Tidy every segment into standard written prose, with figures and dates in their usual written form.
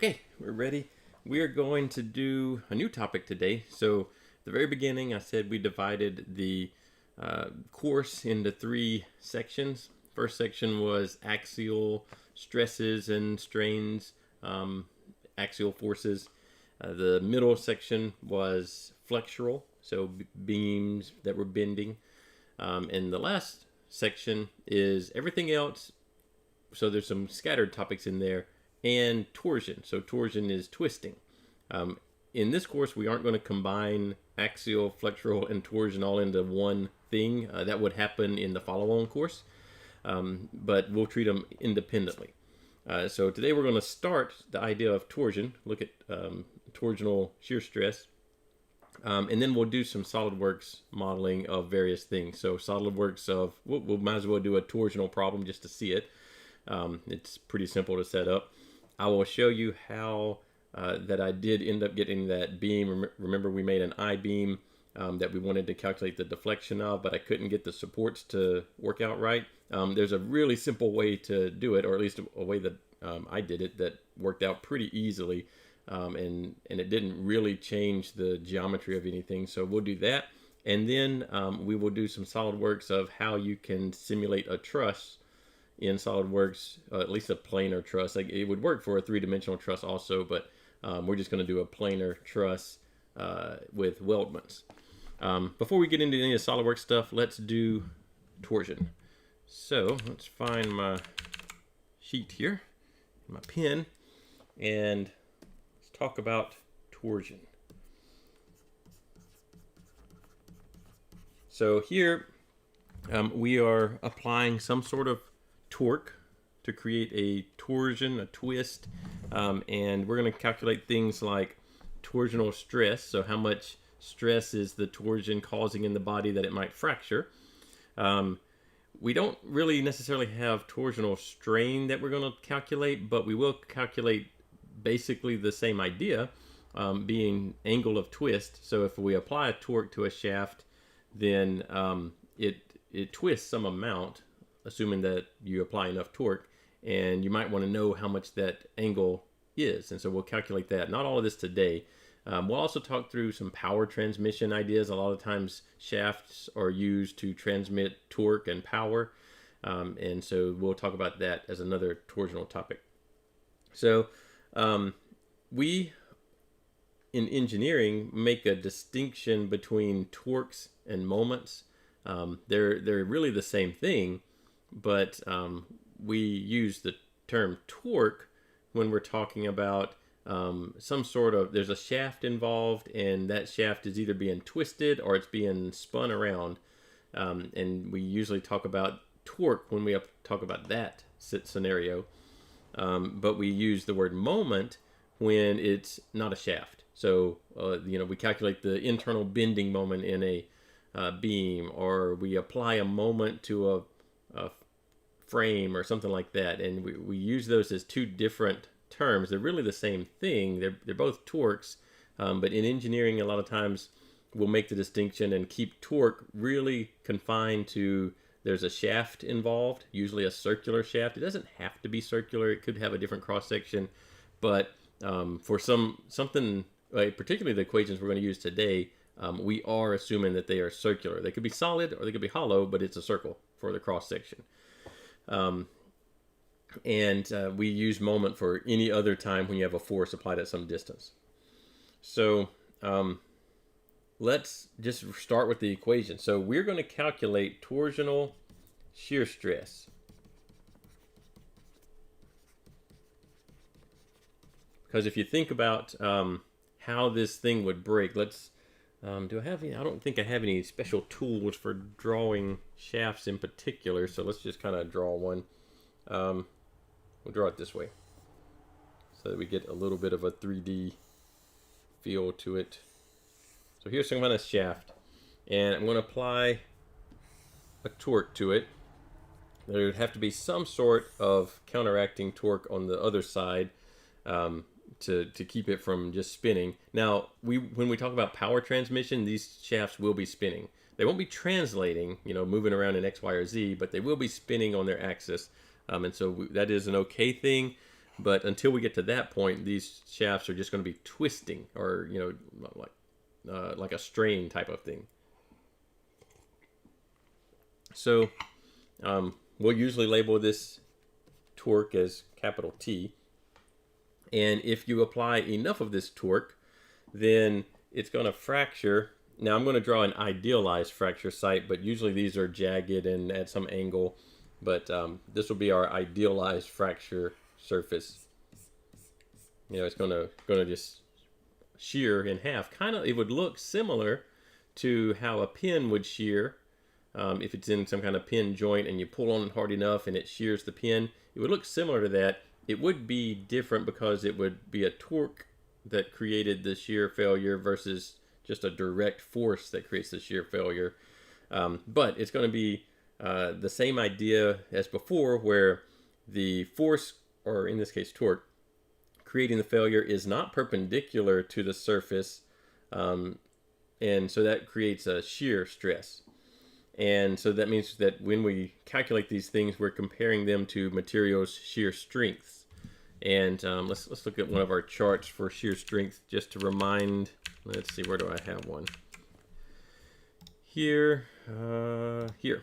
Okay, we're ready. We are going to do a new topic today. So, at the very beginning, I said we divided the course into 3 sections. First section was axial stresses and strains, axial forces. The middle section was flexural, so beams that were bending. And the last section is everything else. So there's some scattered topics in there, and torsion. So torsion is twisting. In this course, we aren't going to combine axial, flexural, and torsion all into one thing. That would happen in the follow-on course, but we'll treat them independently. So today we're going to start the idea of torsion, look at torsional shear stress, and then we'll do some SolidWorks modeling of various things. So SolidWorks we might as well do a torsional problem just to see it. It's pretty simple to set up. I will show you how that I did end up getting that beam. Remember, we made an I-beam that we wanted to calculate the deflection of, but I couldn't get the supports to work out right. There's a really simple way to do it, or at least a way that I did it that worked out pretty easily, and it didn't really change the geometry of anything. So we'll do that, and then we will do some SolidWorks of how you can simulate a truss in SolidWorks, at least a planar truss. Like, it would work for a 3-dimensional truss also, but we're just going to do a planar truss with weldments. Before we get into any of the SolidWorks stuff, let's do torsion. So let's find my sheet here, my pen, and let's talk about torsion. So here we are applying some sort of torque to create a torsion, a twist, and we're going to calculate things like torsional stress, so how much stress is the torsion causing in the body that it might fracture. We don't really necessarily have torsional strain that we're going to calculate, but we will calculate basically the same idea, being angle of twist. So if we apply a torque to a shaft, then it twists some amount, assuming that you apply enough torque, and you might want to know how much that angle is, and so we'll calculate that. Not all of this today. We'll also talk through some power transmission ideas. A lot of times shafts are used to transmit torque and power, and so we'll talk about that as another torsional topic. So we in engineering make a distinction between torques and moments. They're really the same thing, but we use the term torque when we're talking about some sort of, there's a shaft involved, and that shaft is either being twisted or it's being spun around, and we usually talk about torque when we talk about that scenario, but we use the word moment when it's not a shaft. So we calculate the internal bending moment in a beam, or we apply a moment to a frame or something like that, and we use those as 2 different terms. They're really the same thing. They're both torques, but in engineering, a lot of times we'll make the distinction and keep torque really confined to there's a shaft involved, usually a circular shaft. It doesn't have to be circular. It could have a different cross section, but for something, particularly the equations we're going to use today, we are assuming that they are circular. They could be solid or they could be hollow, but it's a circle for the cross section. And we use moment for any other time when you have a force applied at some distance. So let's just start with the equation. So we're going to calculate torsional shear stress. Because if you think about how this thing would break, let's do I have any? I don't think I have any special tools for drawing shafts in particular, so let's just kind of draw one. We'll draw it this way so that we get a little bit of a 3D feel to it. So here's some kind of shaft, and I'm going to apply a torque to it. There would have to be some sort of counteracting torque on the other side to keep it from just spinning. Now, when we talk about power transmission, these shafts will be spinning. They won't be translating, moving around in X, Y, or Z, but they will be spinning on their axis. And so that is an okay thing. But until we get to that point, these shafts are just going to be twisting, or like a strain type of thing. So we'll usually label this torque as capital T. And if you apply enough of this torque, then it's going to fracture. Now I'm going to draw an idealized fracture site, but usually these are jagged and at some angle. But this will be our idealized fracture surface. You know, it's going to just shear in half. Kind of, it would look similar to how a pin would shear. If it's in some kind of pin joint and you pull on it hard enough and it shears the pin, it would look similar to that. It would be different because it would be a torque that created the shear failure versus just a direct force that creates the shear failure. But it's going to be the same idea as before, where the force, or in this case torque, creating the failure is not perpendicular to the surface, and so that creates a shear stress. And so that means that when we calculate these things, we're comparing them to materials' shear strengths. And let's look at one of our charts for shear strength just to remind. Let's see, where do I have one? Here, here.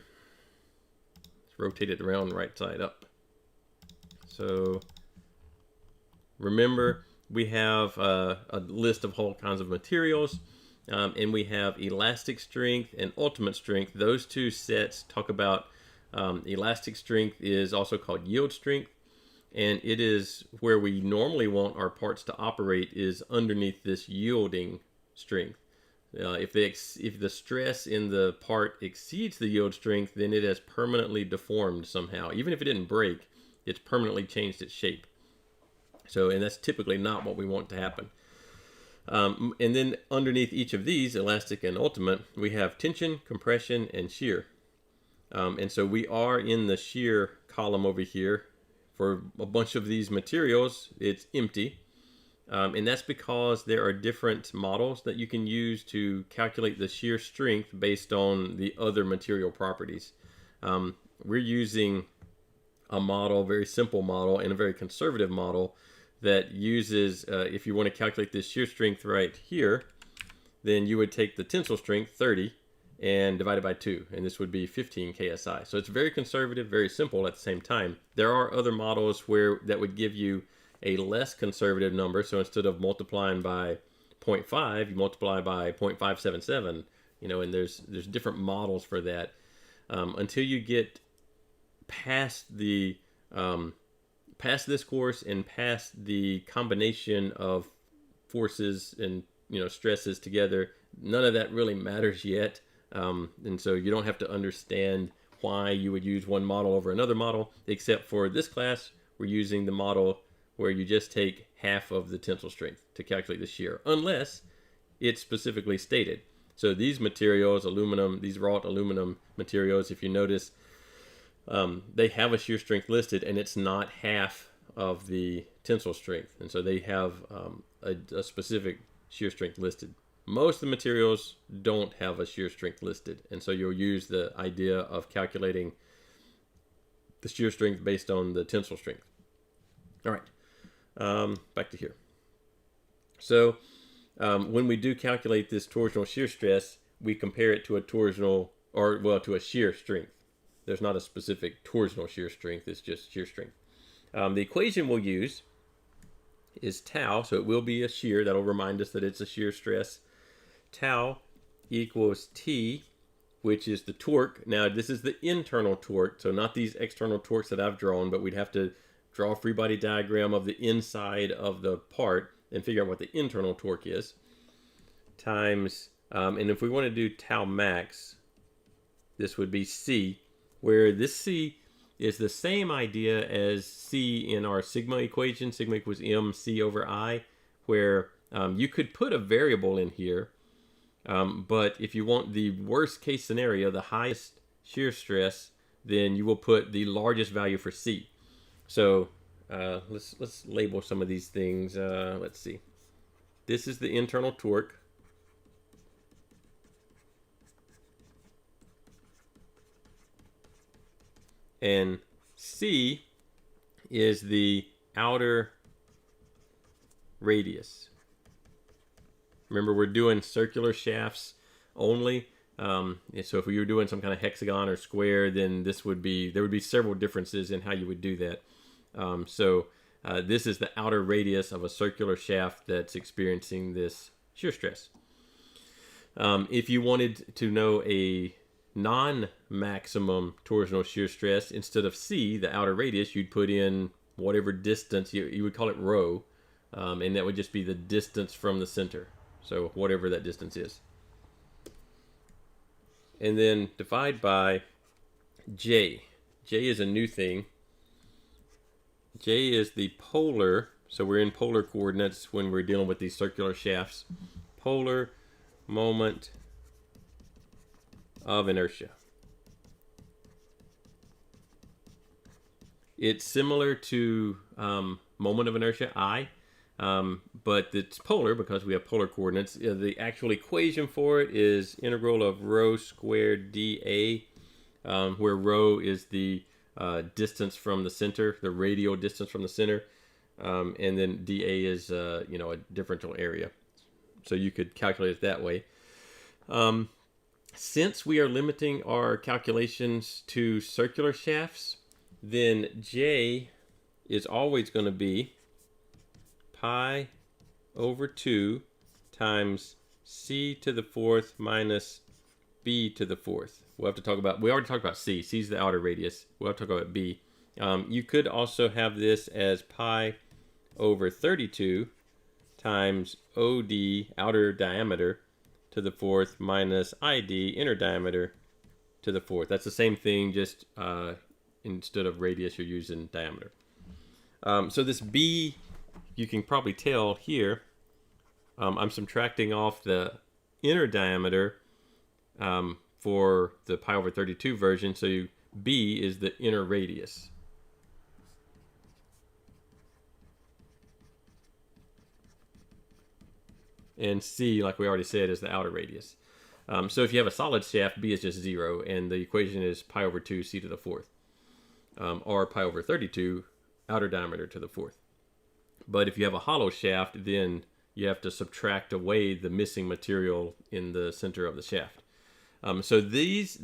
Let's rotate it around right side up. So remember, we have a list of whole kinds of materials. And we have elastic strength and ultimate strength. Those two sets talk about elastic strength is also called yield strength, and it is where we normally want our parts to operate is underneath this yielding strength. If the stress in the part exceeds the yield strength, then it has permanently deformed somehow. Even if it didn't break, it's permanently changed its shape. So, and that's typically not what we want to happen. And then underneath each of these, elastic and ultimate, we have tension, compression, and shear. And so we are in the shear column over here. For a bunch of these materials, it's empty. And that's because there are different models that you can use to calculate the shear strength based on the other material properties. We're using a model, very simple model, and a very conservative model that uses, if you want to calculate this shear strength right here, then you would take the tensile strength, 30, and divide it by 2, and this would be 15 KSI. So it's very conservative, very simple at the same time. There are other models where that would give you a less conservative number, so instead of multiplying by 0.5, you multiply by 0.577, you know, and there's different models for that. Until you get past the past this course and past the combination of forces and, you know, stresses together, none of that really matters yet. And so you don't have to understand why you would use one model over another model, except for this class, we're using the model where you just take half of the tensile strength to calculate the shear, unless it's specifically stated. So these materials, aluminum, these wrought aluminum materials, if you notice, they have a shear strength listed, and it's not half of the tensile strength, and so they have a specific shear strength listed. Most of the materials don't have a shear strength listed, and so you'll use the idea of calculating the shear strength based on the tensile strength. All right, back to here. So when we do calculate this torsional shear stress, we compare it to a torsional, or well, to a shear strength. There's not a specific torsional shear strength, it's just shear strength. The equation we'll use is tau, so it will be a shear. That'll remind us that it's a shear stress. Tau equals T, which is the torque. Now, this is the internal torque, so not these external torques that I've drawn, but we'd have to draw a free body diagram of the inside of the part and figure out what the internal torque is, times, and if we want to do tau max, this would be C, where this C is the same idea as C in our sigma equation. Sigma equals MC over I, where you could put a variable in here, but if you want the worst case scenario, the highest shear stress, then you will put the largest value for C. So let's label some of these things. Let's see. This is the internal torque. And C is the outer radius. Remember, we're doing circular shafts only. So if we were doing some kind of hexagon or square, then there would be several differences in how you would do that. This is the outer radius of a circular shaft that's experiencing this shear stress. If you wanted to know a non-maximum torsional shear stress, instead of C, the outer radius, you'd put in whatever distance, you would call it rho, and that would just be the distance from the center. So whatever that distance is. And then divide by J. J is a new thing. J is the polar, so we're in polar coordinates when we're dealing with these circular shafts. Polar moment of inertia. It's similar to moment of inertia, I, but it's polar because we have polar coordinates. The actual equation for it is integral of rho squared dA, where rho is the distance from the center, the radial distance from the center, and then dA is a differential area. So you could calculate it that way. Since we are limiting our calculations to circular shafts, then J is always going to be pi over 2 times C to the fourth minus B to the fourth. We already talked about C. C is the outer radius. We'll have to talk about B. You could also have this as pi over 32 times OD, outer diameter, to the fourth minus ID, inner diameter, to the fourth. That's the same thing, just instead of radius, you're using diameter. So this B, you can probably tell here, I'm subtracting off the inner diameter for the pi over 32 version, so B is the inner radius. And C, like we already said, is the outer radius. So if you have a solid shaft, B is just 0, and the equation is pi over 2 C to the fourth, or pi over 32 outer diameter to the fourth. But if you have a hollow shaft, then you have to subtract away the missing material in the center of the shaft. So this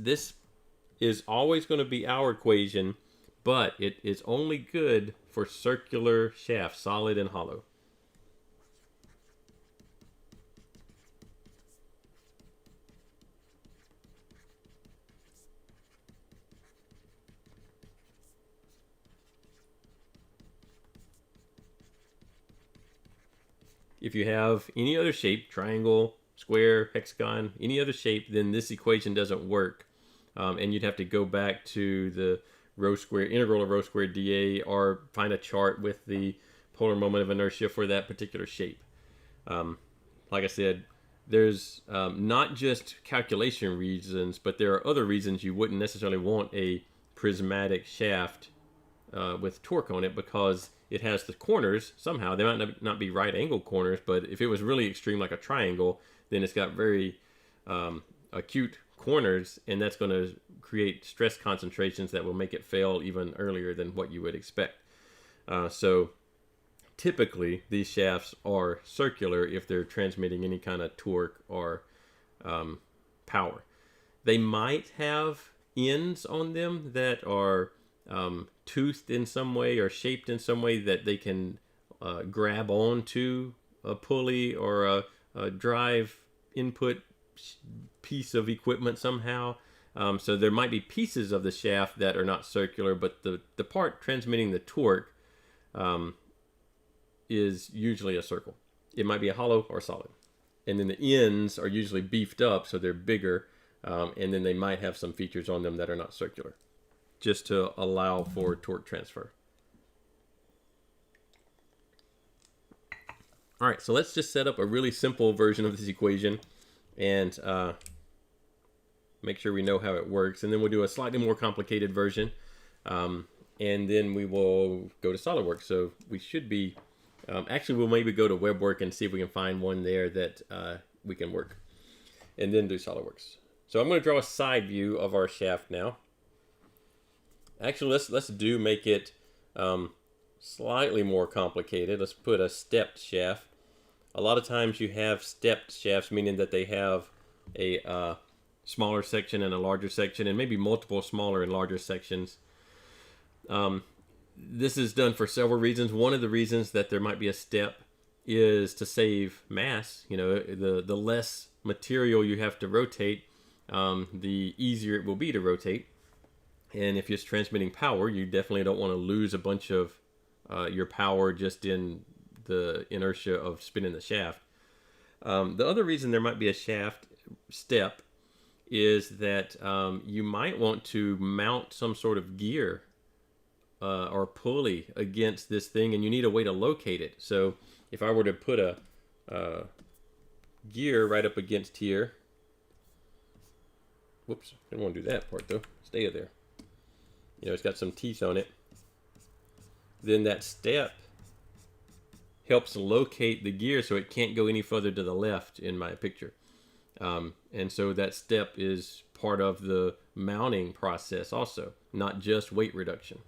is always going to be our equation, but it is only good for circular shafts, solid and hollow. If you have any other shape, triangle, square, hexagon, any other shape, then this equation doesn't work. And you'd have to go back to the rho squared, integral of rho squared dA, or find a chart with the polar moment of inertia for that particular shape. Like I said, there's not just calculation reasons, but there are other reasons you wouldn't necessarily want a prismatic shaft with torque on it, because it has the corners somehow. They might not be right angle corners, but if it was really extreme like a triangle, then it's got very acute corners, and that's going to create stress concentrations that will make it fail even earlier than what you would expect. So typically these shafts are circular if they're transmitting any kind of torque or power. They might have ends on them that are toothed in some way or shaped in some way that they can grab onto a pulley or a drive input piece of equipment somehow. So there might be pieces of the shaft that are not circular, but the part transmitting the torque is usually a circle. It might be a hollow or solid. And then the ends are usually beefed up, so they're bigger, and then they might have some features on them that are not circular, just to allow for torque transfer. All right, so let's just set up a really simple version of this equation and make sure we know how it works. And then we'll do a slightly more complicated version. And then we will go to SolidWorks. So we should be, actually we'll maybe go to WebWork and see if we can find one there that we can work. And then do SolidWorks. So I'm going to draw a side view of our shaft now. Actually, let's make it slightly more complicated. Let's put a stepped shaft. A lot of times you have stepped shafts, meaning that they have a smaller section and a larger section, and maybe multiple smaller and larger sections. This is done for several reasons. One of the reasons that there might be a step is to save mass. You know, the less material you have to rotate, the easier it will be to rotate. And if you're transmitting power, you definitely don't want to lose a bunch of your power just in the inertia of spinning the shaft. The other reason there might be a shaft step is that you might want to mount some sort of gear or pulley against this thing, and you need a way to locate it. So if I were to put a gear right up against here, whoops, didn't want to do that part though, stay there. You know, it's got some teeth on it. Then that step helps locate the gear so it can't go any further to the left in my picture. And so that step is part of the mounting process also, not just weight reduction.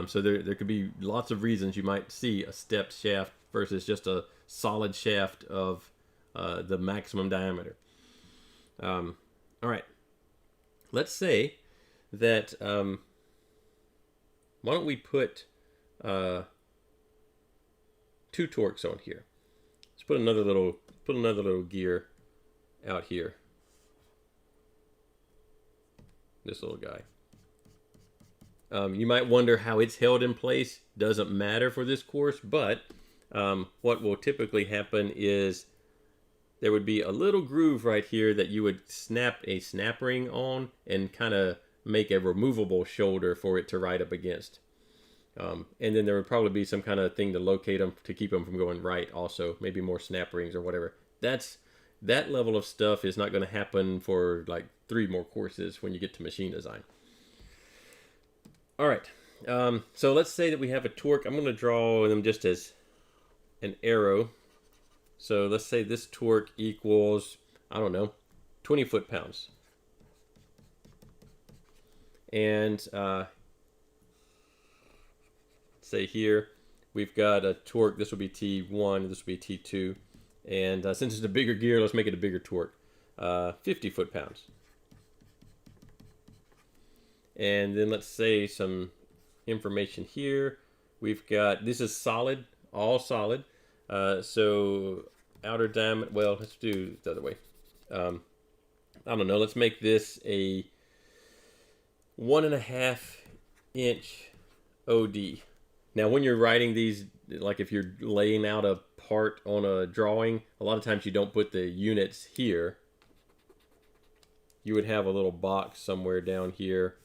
So there could be lots of reasons you might see a stepped shaft versus just a solid shaft of the maximum diameter. All right, let's say that why don't we put 2 torques on here. Let's put another little gear out here. This little guy. You might wonder how it's held in place. Doesn't matter for this course, but what will typically happen is there would be a little groove right here that you would snap a snap ring on and kind of make a removable shoulder for it to ride up against. And then there would probably be some kind of thing to locate them to keep them from going right also, maybe more snap rings or whatever. That level of stuff is not going to happen for like 3 more courses when you get to machine design. All right, so let's say that we have a torque. I'm going to draw them just as an arrow. So let's say this torque equals, I don't know, 20 foot-pounds. And say here we've got a torque. This will be T1, this will be T2. And since it's a bigger gear, let's make it a bigger torque. 50 foot-pounds. And then let's say some information here. We've got, this is solid, all solid. So outer diameter, well, let's do it the other way. I don't know, let's make this a 1.5 inch OD. Now when you're writing these, like if you're laying out a part on a drawing, a lot of times you don't put the units here. You would have a little box somewhere down here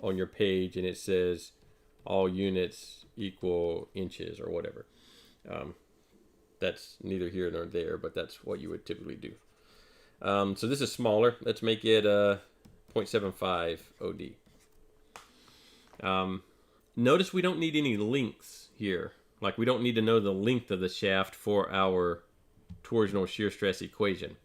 on your page and it says all units equal inches or whatever. That's neither here nor there, but that's what you would typically do. So this is smaller. Let's make it 0.75 OD. Notice we don't need any lengths here. Like we don't need to know the length of the shaft for our torsional shear stress equation.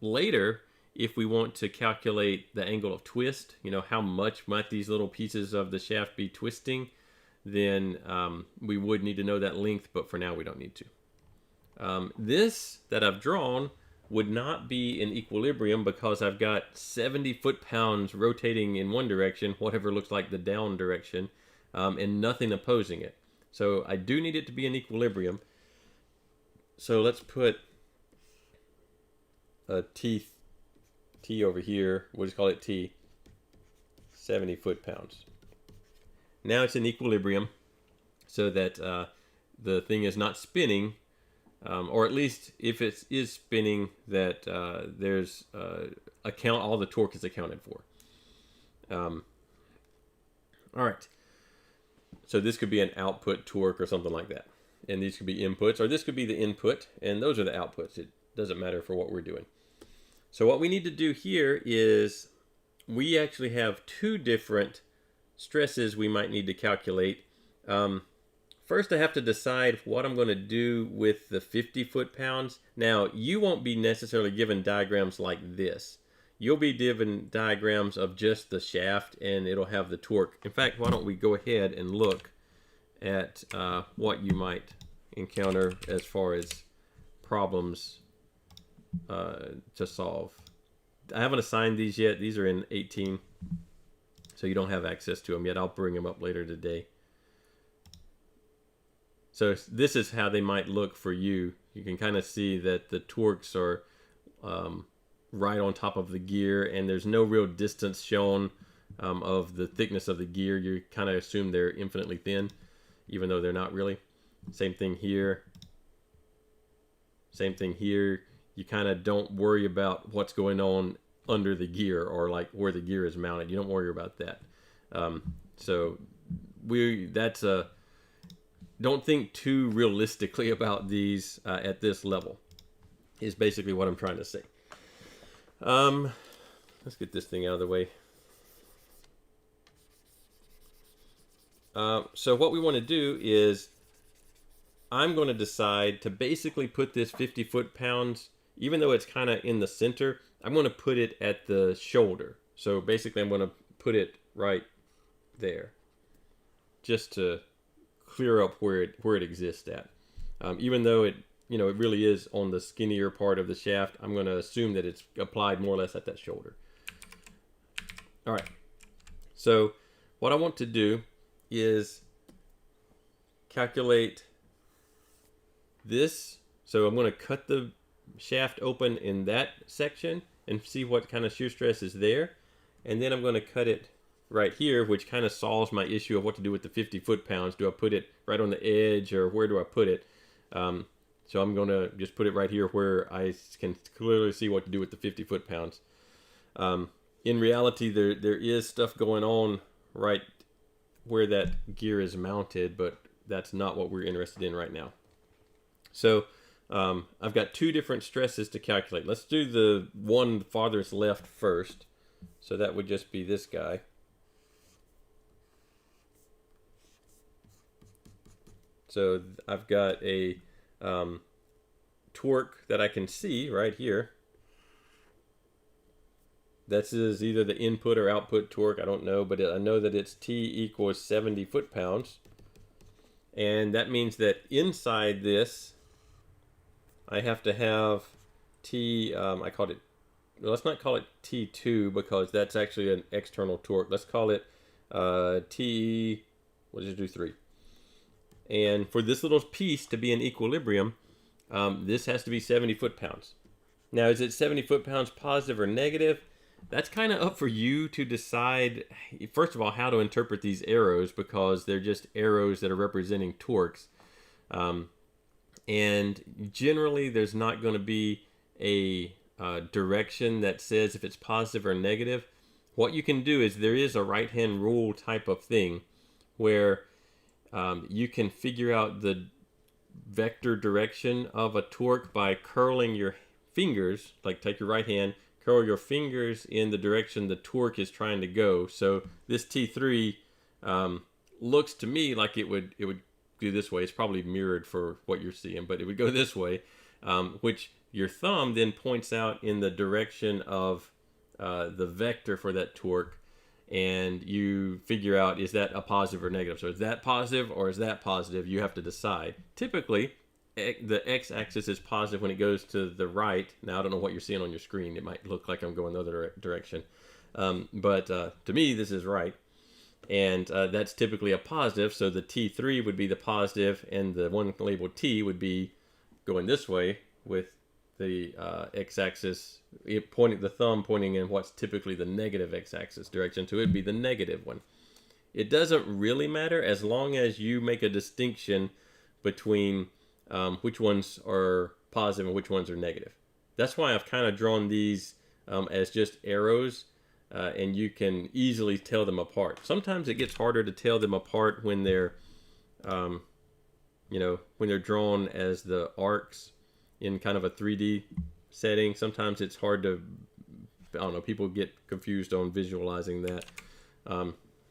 Later, if we want to calculate the angle of twist, you know, how much might these little pieces of the shaft be twisting, then we would need to know that length, but for now we don't need to. This that I've drawn would not be in equilibrium because I've got 70 foot-pounds rotating in one direction, whatever looks like the down direction, and nothing opposing it. So I do need it to be in equilibrium. So let's put a T over here. We'll just call it T. 70 foot-pounds. Now it's in equilibrium so that the thing is not spinning, or at least if it is spinning, that there's all the torque is accounted for. All right. So this could be an output torque or something like that. And these could be inputs, or this could be the input, and those are the outputs. It doesn't matter for what we're doing. So what we need to do here is we actually have 2 different stresses we might need to calculate. First, I have to decide what I'm going to do with the 50 foot-pounds. Now, you won't be necessarily given diagrams like this. You'll be given diagrams of just the shaft, and it'll have the torque. In fact, why don't we go ahead and look at what you might encounter as far as problems to solve. I haven't assigned these yet. These are in 18, so you don't have access to them yet. I'll bring them up later today. So this is how they might look for you. You can kind of see that the torques are right on top of the gear, and there's no real distance shown of the thickness of the gear. You kind of assume they're infinitely thin, even though they're not really. Same thing here. Same thing here. You kind of don't worry about what's going on under the gear or like where the gear is mounted. You don't worry about that. So don't think too realistically about these at this level, is basically what I'm trying to say. Let's get this thing out of the way. So what we want to do is I'm going to decide to basically put this 50 foot-pounds, even though it's kind of in the center, I'm going to put it at the shoulder. So basically I'm going to put it right there, just to clear up where it exists at. Even though it really is on the skinnier part of the shaft, I'm going to assume that it's applied more or less at that shoulder. All right. So what I want to do is calculate this. So I'm going to cut the shaft open in that section and see what kind of shear stress is there. And then I'm going to cut it right here, which kind of solves my issue of what to do with the 50 foot-pounds. Do I put it right on the edge, or where do I put it? So I'm going to just put it right here where I can clearly see what to do with the 50 foot-pounds. In reality, there is stuff going on right where that gear is mounted, but that's not what we're interested in right now. So I've got two different stresses to calculate. Let's do the one farthest left first. So that would just be this guy. So I've got a torque that I can see right here. This is either the input or output torque, I don't know, but I know that it's T equals 70 foot-pounds. And that means that inside this, I have to have T, let's not call it T2 because that's actually an external torque. Let's call it T, we'll just do 3. And for this little piece to be in equilibrium, this has to be 70 foot-pounds. Now, is it 70 foot-pounds positive or negative? That's kind of up for you to decide, first of all, how to interpret these arrows, because they're just arrows that are representing torques. And generally, there's not going to be a direction that says if it's positive or negative. What you can do is there is a right-hand rule type of thing where you can figure out the vector direction of a torque by curling your fingers, like take your right hand, curl your fingers in the direction the torque is trying to go. So this T3 looks to me like it would do this way. It's probably mirrored for what you're seeing, but it would go this way, which your thumb then points out in the direction of the vector for that torque, and you figure out, is that a positive or negative? So is that positive or is that positive? You have to decide. Typically, the x-axis is positive when it goes to the right. Now, I don't know what you're seeing on your screen. It might look like I'm going the other direction. But to me, this is right. And that's typically a positive. So the T3 would be the positive, and the one labeled T would be going this way with the x-axis, the thumb pointing in what's typically the negative x-axis direction. So it would be the negative one. It doesn't really matter as long as you make a distinction between which ones are positive and which ones are negative. That's why I've kind of drawn these as just arrows, and you can easily tell them apart. Sometimes it gets harder to tell them apart when they're, when they're drawn as the arcs in kind of a 3D setting. Sometimes it's hard to, I don't know, people get confused on visualizing that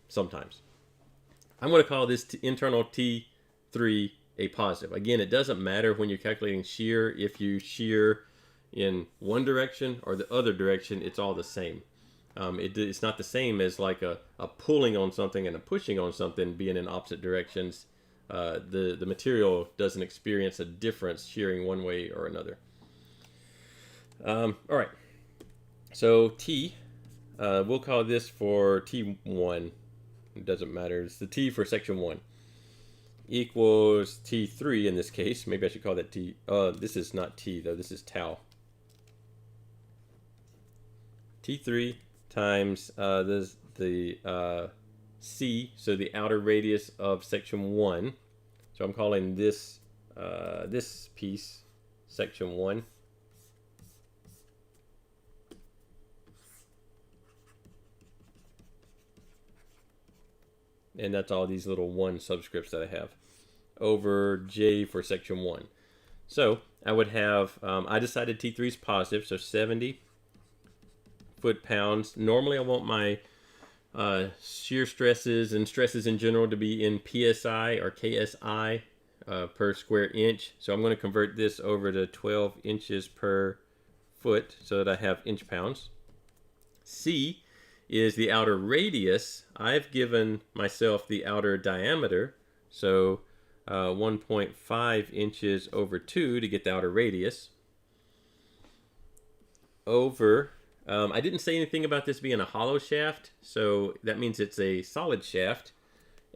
sometimes. I'm going to call this internal T3 a positive. Again, it doesn't matter when you're calculating shear. If you shear in one direction or the other direction, it's all the same. It's not the same as like a pulling on something and a pushing on something being in opposite directions. the material doesn't experience a difference shearing one way or another. All right, so T, we'll call this for T1. It doesn't matter. It's the T for section 1 equals T3 in this case. Maybe I should call that T. This is not T though. This is tau. T3 times the C, so the outer radius of section 1. So I'm calling this this piece section 1. And that's all these little 1 subscripts that I have over J for section 1. So I would have, I decided T3 is positive, so 70 foot-pounds. Normally I want my shear stresses and stresses in general to be in PSI or KSI per square inch. So I'm going to convert this over to 12 inches per foot so that I have inch-pounds. C is the outer radius. I've given myself the outer diameter, so 1.5 inches over 2 to get the outer radius. Over, I didn't say anything about this being a hollow shaft, so that means it's a solid shaft.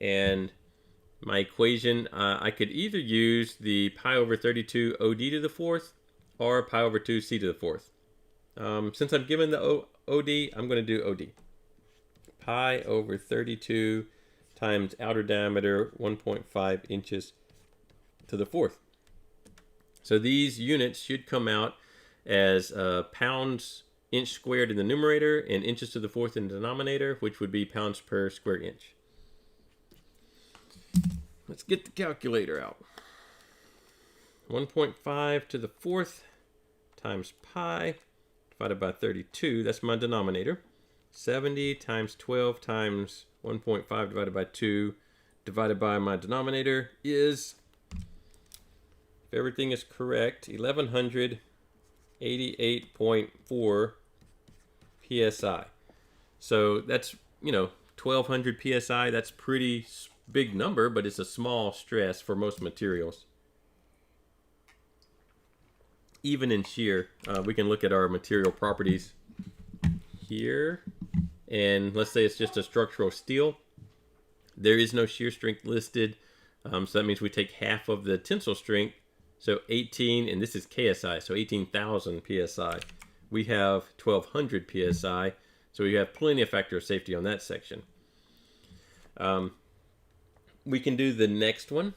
And my equation, I could either use the pi over 32 OD to the 4th or pi over 2 C to the 4th. Since I'm given the OD, I'm going to do OD. Pi over 32 times outer diameter 1.5 inches to the 4th. So these units should come out as pounds inch squared in the numerator and inches to the 4th in the denominator, which would be pounds per square inch. Let's get the calculator out. 1.5 to the 4th times pi divided by 32, that's my denominator. 70 times 12 times 1.5 divided by 2 divided by my denominator is, if everything is correct, 1188.4 psi. So that's, 1200 psi. That's pretty big number, but it's a small stress for most materials. Even in shear, we can look at our material properties here, and let's say it's just a structural steel. There is no shear strength listed, so that means we take half of the tensile strength, so 18, and this is KSI, so 18,000 psi. We have 1200 psi, so we have plenty of factor of safety on that section. We can do the next one.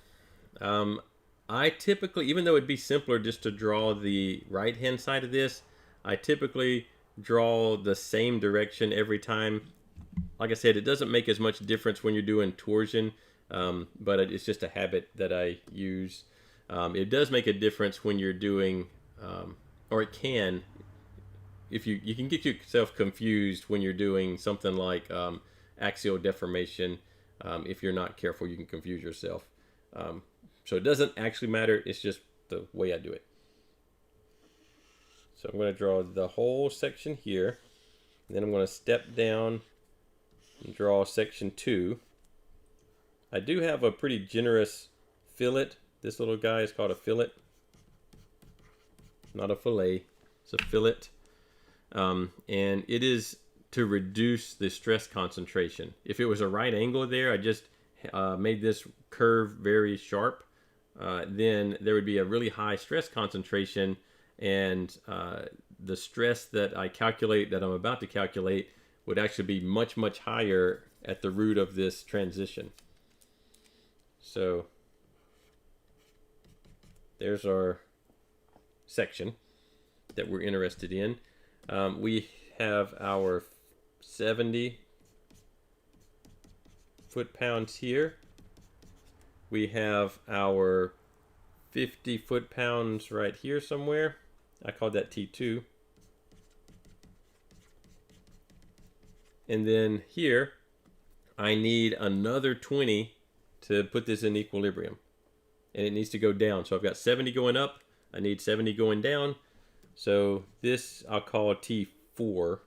I typically, even though it'd be simpler just to draw the right hand side of this, I typically draw the same direction every time. Like I said, it doesn't make as much difference when you're doing torsion, but it's just a habit that I use. It does make a difference when you're doing, or it can, if you can get yourself confused when you're doing something like axial deformation. If you're not careful, you can confuse yourself. So it doesn't actually matter, it's just the way I do it. So I'm going to draw the whole section here, and then I'm going to step down and draw section 2. I do have a pretty generous fillet. This little guy is called a fillet. Not a fillet, it's a fillet. And it is to reduce the stress concentration. If it was a right angle there, I just made this curve very sharp, then there would be a really high stress concentration, and the stress that I calculate, that I'm about to calculate, would actually be much, much higher at the root of this transition. So there's our section that we're interested in. We have our 70 foot-pounds here. We have our 50 foot-pounds right here somewhere. I call that T2. And then here, I need another 20 to put this in equilibrium. And it needs to go down. So I've got 70 going up. I need 70 going down. So this I'll call T4.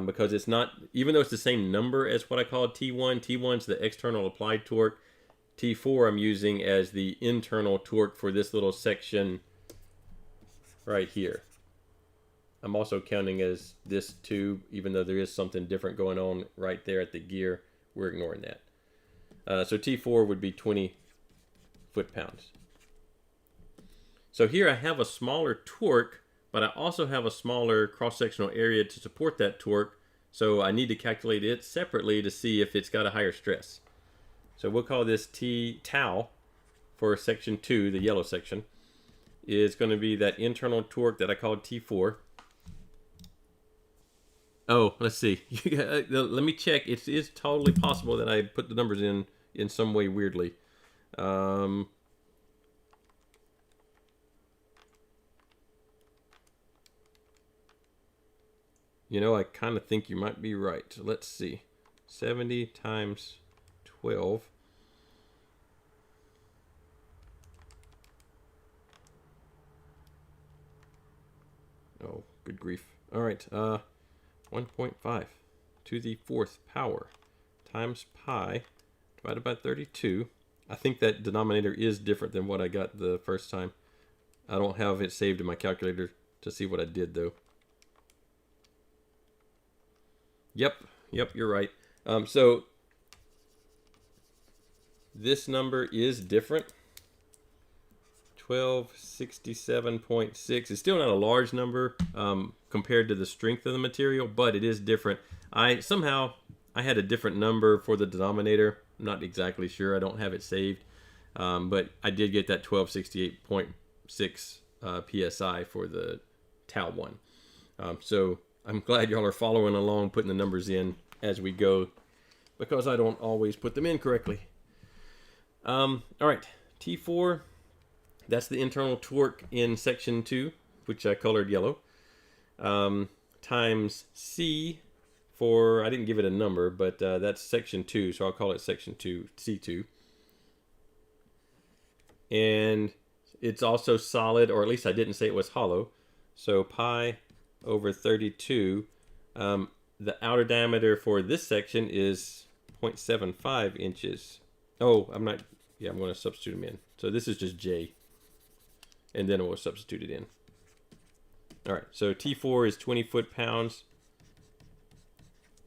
Because it's not, even though it's the same number as what I call T1, T1's the external applied torque, T4 I'm using as the internal torque for this little section right here. I'm also counting as this tube, even though there is something different going on right there at the gear. We're ignoring that. So T4 would be 20 foot-pounds. So here I have a smaller torque, but I also have a smaller cross-sectional area to support that torque. So I need to calculate it separately to see if it's got a higher stress. So we'll call this tau for section 2, the yellow section, is going to be that internal torque that I called T4. Oh, let's see. Let me check. It is totally possible that I put the numbers in some way weirdly. You know, I kind of think you might be right. Let's see. 70 times 12. Oh, good grief. All right. 1.5 to the 4th power times pi divided by 32. I think that denominator is different than what I got the first time. I don't have it saved in my calculator to see what I did though. Yep, you're right. So this number is different. 1267.6 is still not a large number compared to the strength of the material, but it is different. I had a different number for the denominator. I'm not exactly sure. I don't have it saved, but I did get that 1268.6 psi for the tau one. So I'm glad y'all are following along, putting the numbers in as we go, because I don't always put them in correctly. All right, T4, that's the internal torque in section 2, which I colored yellow, times C for, I didn't give it a number, but that's section 2, so I'll call it section 2, C2. And it's also solid, or at least I didn't say it was hollow, so pi over 32. The outer diameter for this section is 0.75 inches. Oh, I'm going to substitute them in. So this is just J, and then we'll substitute it in. All right, so T4 is 20 foot-pounds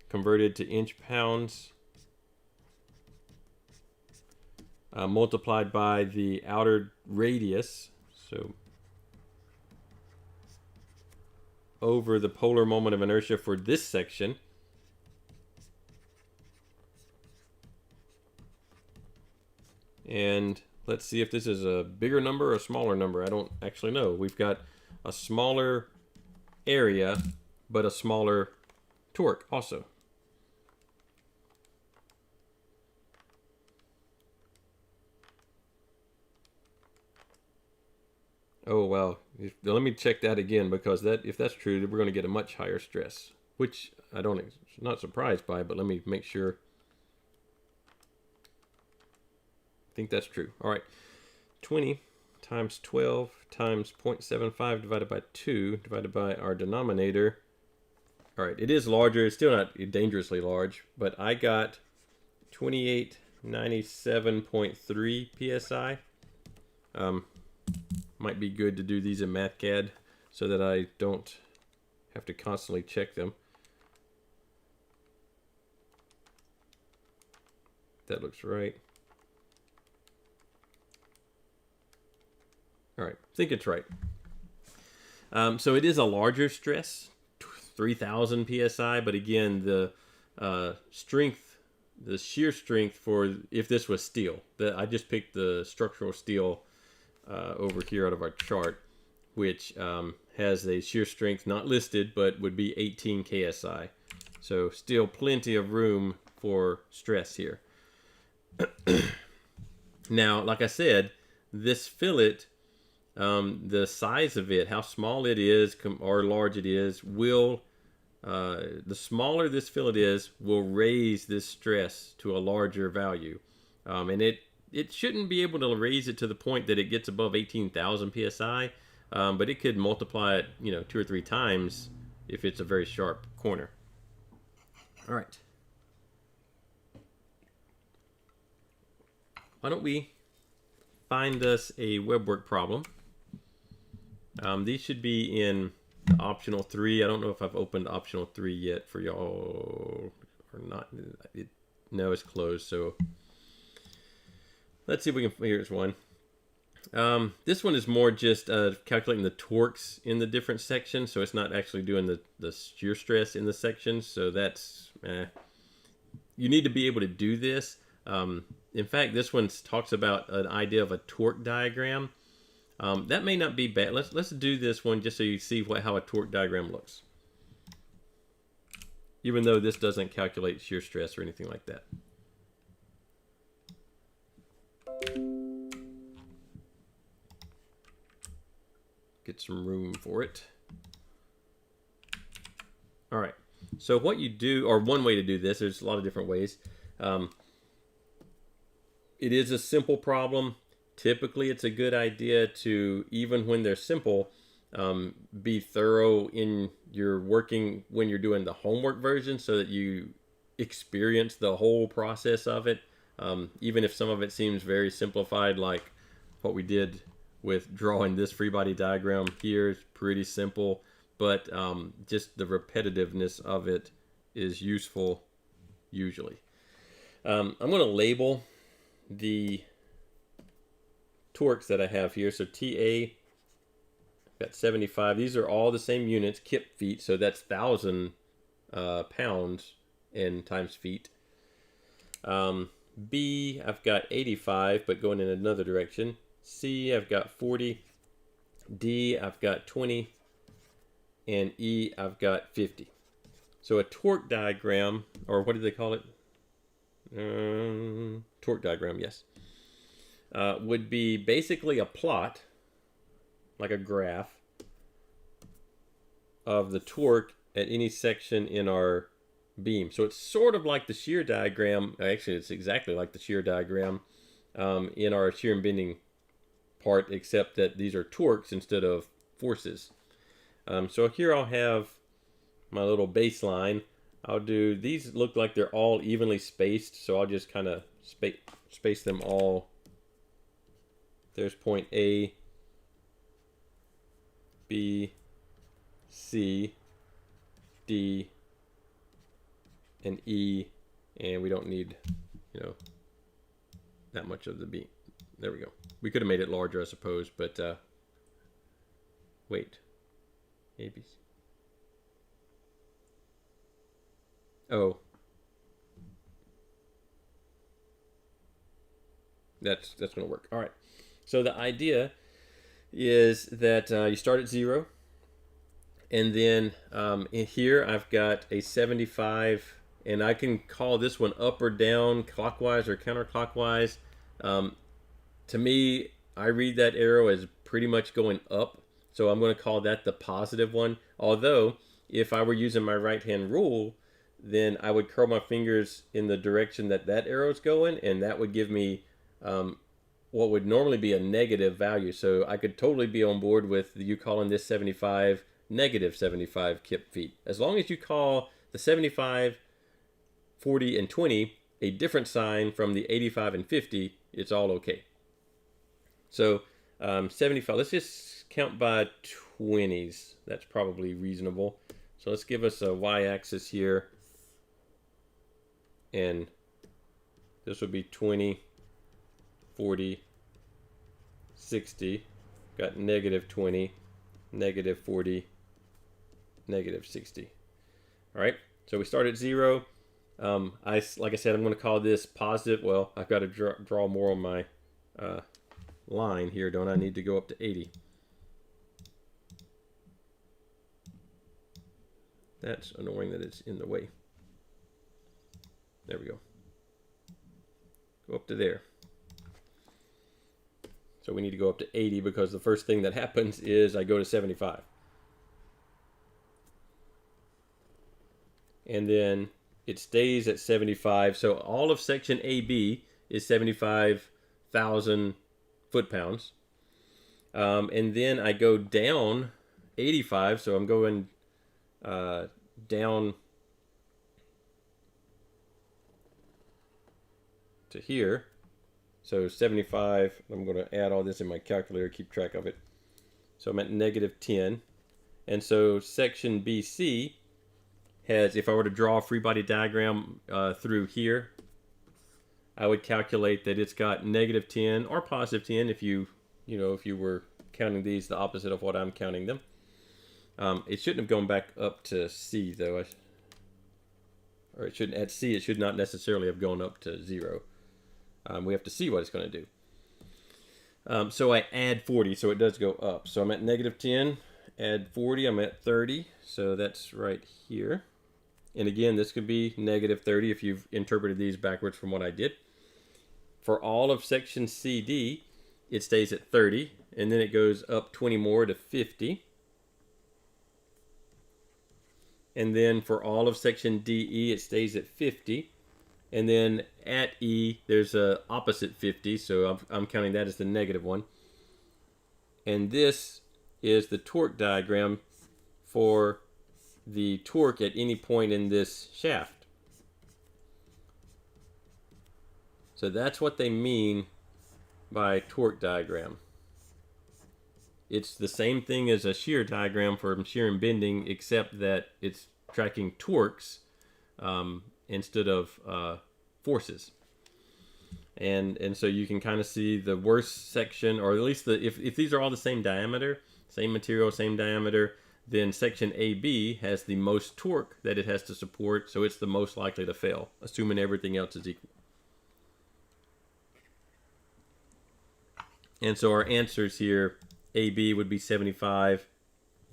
converted to inch-pounds, multiplied by the outer radius, so over the polar moment of inertia for this section. And let's see if this is a bigger number or a smaller number. I don't actually know. We've got a smaller area, but a smaller torque also. Oh, wow. Let me check that again, because if that's true, we're going to get a much higher stress, which not surprised by, but let me make sure. I think that's true. All right. 20 times 12 times 0.75 divided by 2 divided by our denominator. All right. It is larger. It's still not dangerously large, but I got 2897.3 psi. Might be good to do these in MathCAD so that I don't have to constantly check them. That looks right. All right, I think it's right. So it is a larger stress, 3,000 psi, but again, the strength, the shear strength for, if this was steel, I just picked the structural steel over here out of our chart, which has a shear strength not listed, but would be 18 ksi. So still plenty of room for stress here. Now, like I said, this fillet, the size of it, how small it is or large it is, will the smaller this fillet is, will raise this stress to a larger value, and it shouldn't be able to raise it to the point that it gets above 18,000 psi, but it could multiply it, 2 or 3 times if it's a very sharp corner. All right. why don't we find us a webwork problem. These should be in the optional 3. I don't know if I've opened optional 3 yet for y'all or not. No, it's closed. So let's see if we can. Here's one. This one is more just calculating the torques in the different sections, so it's not actually doing the shear stress in the sections. So that's you need to be able to do this. In fact, this one talks about an idea of a torque diagram. That may not be bad. Let's do this one just so you see how a torque diagram looks. Even though this doesn't calculate shear stress or anything like that. Get some room for it. All right. So what you do, or one way to do this, there's a lot of different ways. It is a simple problem. Typically, it's a good idea to, even when they're simple, be thorough in your working when you're doing the homework version so that you experience the whole process of it. Even if some of it seems very simplified, like what we did with drawing this free body diagram here is pretty simple, but just the repetitiveness of it is useful usually. I'm going to label the torques that I have here. So TA, I've got 75. These are all the same units, kip feet, so that's 1,000 pounds in times feet. B, I've got 85, but going in another direction. C, I've got 40. D, I've got 20. And E, I've got 50. So a torque diagram, or what do they call it? Torque diagram, yes. Would be basically a plot, like a graph, of the torque at any section in our beam. So it's sort of like the shear diagram. Actually, it's exactly like the shear diagram in our shear and bending part, except that these are torques instead of forces. So here I'll have my little baseline. I'll do, these look like they're all evenly spaced, so I'll just kind of space them all. There's point A, B, C, D, and E, and we don't need, that much of the beam. There we go. We could have made it larger, I suppose, but wait. A, B, C. Oh. That's going to work. All right. So the idea is that you start at 0, and then in here I've got a 75, and I can call this one up or down, clockwise or counterclockwise. To me, I read that arrow as pretty much going up, so I'm going to call that the positive one. Although, if I were using my right-hand rule, then I would curl my fingers in the direction that that arrow is going, and that would give me what would normally be a negative value. So I could totally be on board with you calling this 75 negative 75 kip feet. As long as you call the 75, 40, and 20 a different sign from the 85 and 50, it's all okay. So 75, let's just count by 20s. That's probably reasonable. So let's give us a y-axis here. And this would be 20, 40, 60. Got negative 20, negative 40, negative 60. All right, so we start at 0. Like I said, I'm going to call this positive. Well, I've got to draw more on my line here, don't I? Need to go up to 80. That's annoying that it's in the way. There we go. Go up to there. So we need to go up to 80 because the first thing that happens is I go to 75. And then it stays at 75. So all of section AB is 75,000 foot-pounds. And then I go down 85. So I'm going down to here. So 75, I'm going to add all this in my calculator, keep track of it. So I'm at -10. And so section BC has, if I were to draw a free body diagram through here, I would calculate that it's got -10 or +10 if you were counting these the opposite of what I'm counting them. It shouldn't have gone back up to C though, or it shouldn't, at C it should not necessarily have gone up to 0. We have to see what it's going to do. So I add 40, so it does go up. So I'm at -10, add 40, I'm at 30, so that's right here. And again, this could be -30 if you've interpreted these backwards from what I did. For all of section CD, it stays at 30, and then it goes up 20 more to 50. And then for all of section DE, it stays at 50. And then at E, there's a opposite 50, so I'm counting that as the -1. And this is the torque diagram for the torque at any point in this shaft. So that's what they mean by torque diagram. It's the same thing as a shear diagram for shear and bending, except that it's tracking torques instead of forces. And so you can kind of see the worst section, or at least if these are all the same diameter, same material, same diameter, then section AB has the most torque that it has to support, so it's the most likely to fail, assuming everything else is equal. And so our answers here, AB would be 75.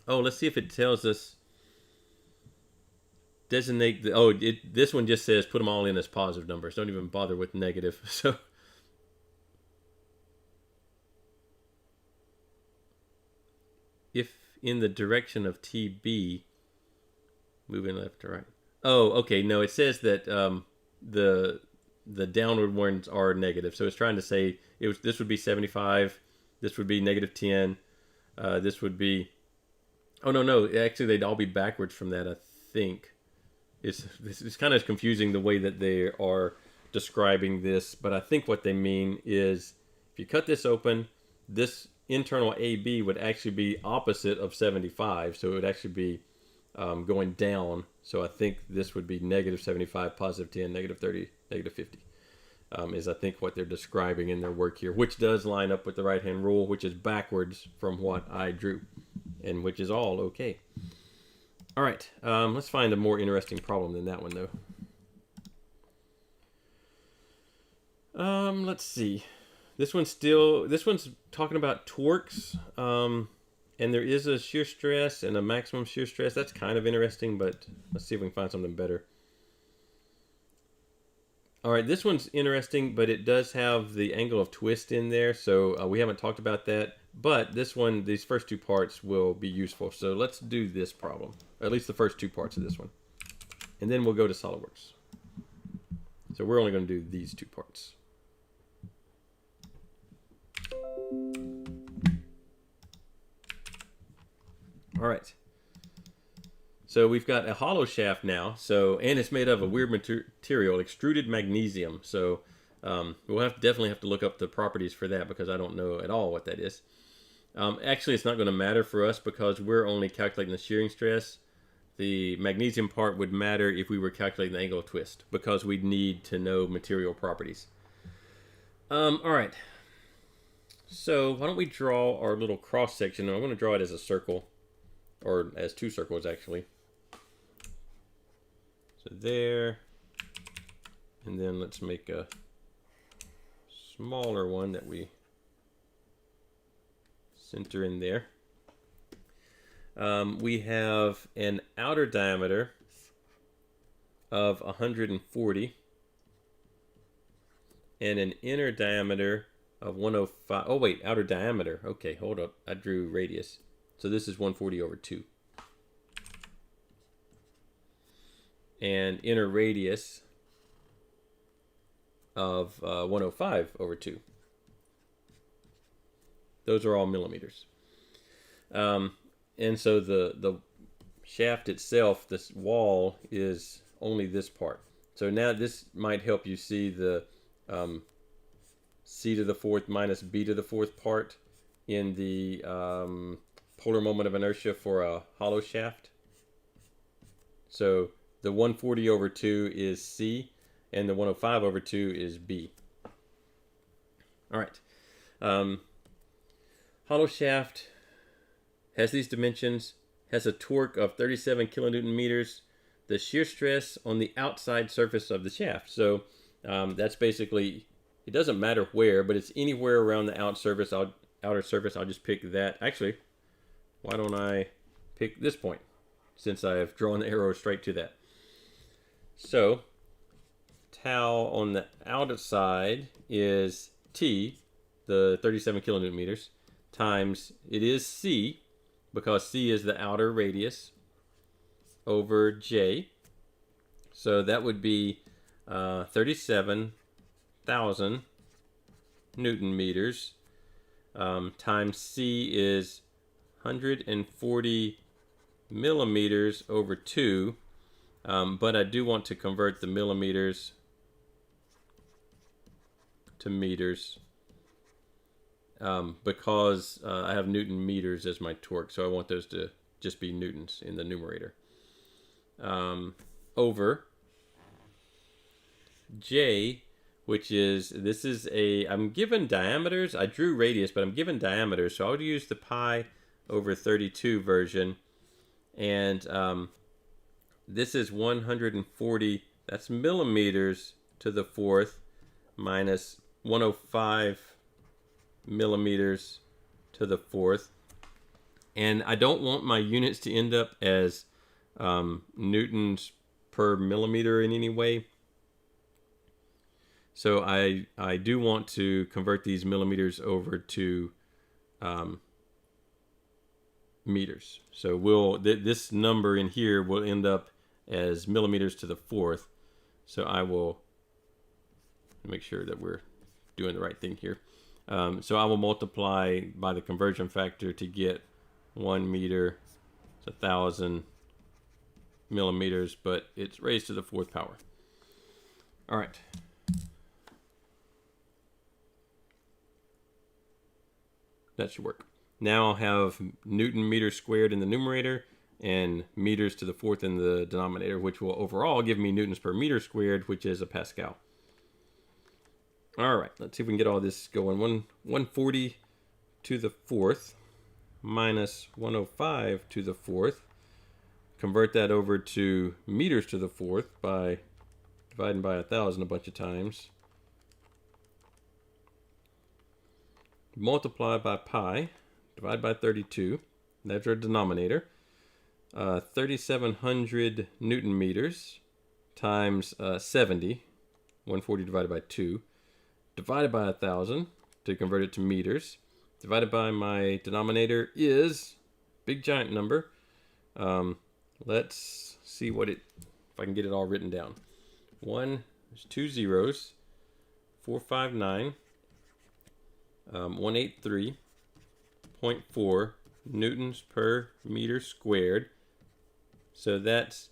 Oh, let's see if it tells us designate the, this one just says put them all in as positive numbers. Don't even bother with negative. So if in the direction of TB, moving left to right. Oh, okay. No, it says that the downward ones are negative. So it's trying to say this would be 75, this would be -10, this would be, oh no, actually they'd all be backwards from that, I think. It's kind of confusing the way that they are describing this, but I think what they mean is if you cut this open, this internal AB would actually be opposite of 75, so it would actually be going down. So I think this would be -75, +10, -30, -50 is I think what they're describing in their work here, which does line up with the right-hand rule, which is backwards from what I drew, and which is all okay. All right, let's find a more interesting problem than that one, though. Let's see. This one's talking about torques, and there is a shear stress and a maximum shear stress. That's kind of interesting, but let's see if we can find something better. All right, this one's interesting, but it does have the angle of twist in there, so we haven't talked about that. But this one, these first two parts will be useful. So let's do this problem, or at least the first two parts of this one. And then we'll go to SolidWorks. So we're only going to do these two parts. All right. So we've got a hollow shaft now, and it's made of a weird material, extruded magnesium. So we'll definitely have to look up the properties for that, because I don't know at all what that is. Actually, it's not going to matter for us because we're only calculating the shearing stress. The magnesium part would matter if we were calculating the angle of twist, because we'd need to know material properties. All right. So why don't we draw our little cross section? I'm going to draw it as a circle, or as two circles actually. So there, and then let's make a smaller one that we center in there. We have an outer diameter of 140 and an inner diameter of 105. Oh wait, outer diameter. Okay, hold up. I drew radius. So this is 140/2. And inner radius of 105/2. Those are all millimeters. And so the shaft itself, this wall, is only this part. So now this might help you see the c to the fourth minus b to the fourth part in the polar moment of inertia for a hollow shaft. So the 140 over 2 is c, and the 105 over 2 is b. All right. Hollow shaft has these dimensions, has a torque of 37 kilonewton meters, the shear stress on the outside surface of the shaft. So that's basically, it doesn't matter where, but it's anywhere around the outer surface. I'll just pick that. Actually, why don't I pick this point, since I have drawn the arrow straight to that. So tau on the outside is T, the 37 kilonewton meters, times, it is C, because C is the outer radius, over J. So that would be 37,000 Newton meters, times C is 140 millimeters over 2. But I do want to convert the millimeters to meters because I have Newton meters as my torque, so I want those to just be newtons in the numerator. Over J, which is, this is a, I'm given diameters. I drew radius, but I'm given diameters, so I would use the pi over 32 version. And this is 140, that's millimeters to the fourth, minus 105 millimeters to the fourth. And I don't want my units to end up as newtons per millimeter in any way. So I do want to convert these millimeters over to meters. So this number in here will end up as millimeters to the fourth. So I will make sure that we're doing the right thing here. So I will multiply by the conversion factor to get 1 meter. It's 1,000 millimeters, but it's raised to the fourth power. All right. That should work. Now I'll have Newton meters squared in the numerator and meters to the fourth in the denominator, which will overall give me newtons per meter squared, which is a Pascal. All right, let's see if we can get all this going. 140 to the fourth minus 105 to the fourth. Convert that over to meters to the fourth by dividing by 1,000 a bunch of times. Multiply by pi, divide by 32. That's our denominator. 3,700 Newton meters times 70, 140 divided by 2, divided by 1,000 to convert it to meters, divided by my denominator is big giant number. Let's see if I can get it all written down. There's 2 zeros, 459, 183.4 newtons per meter squared. So that's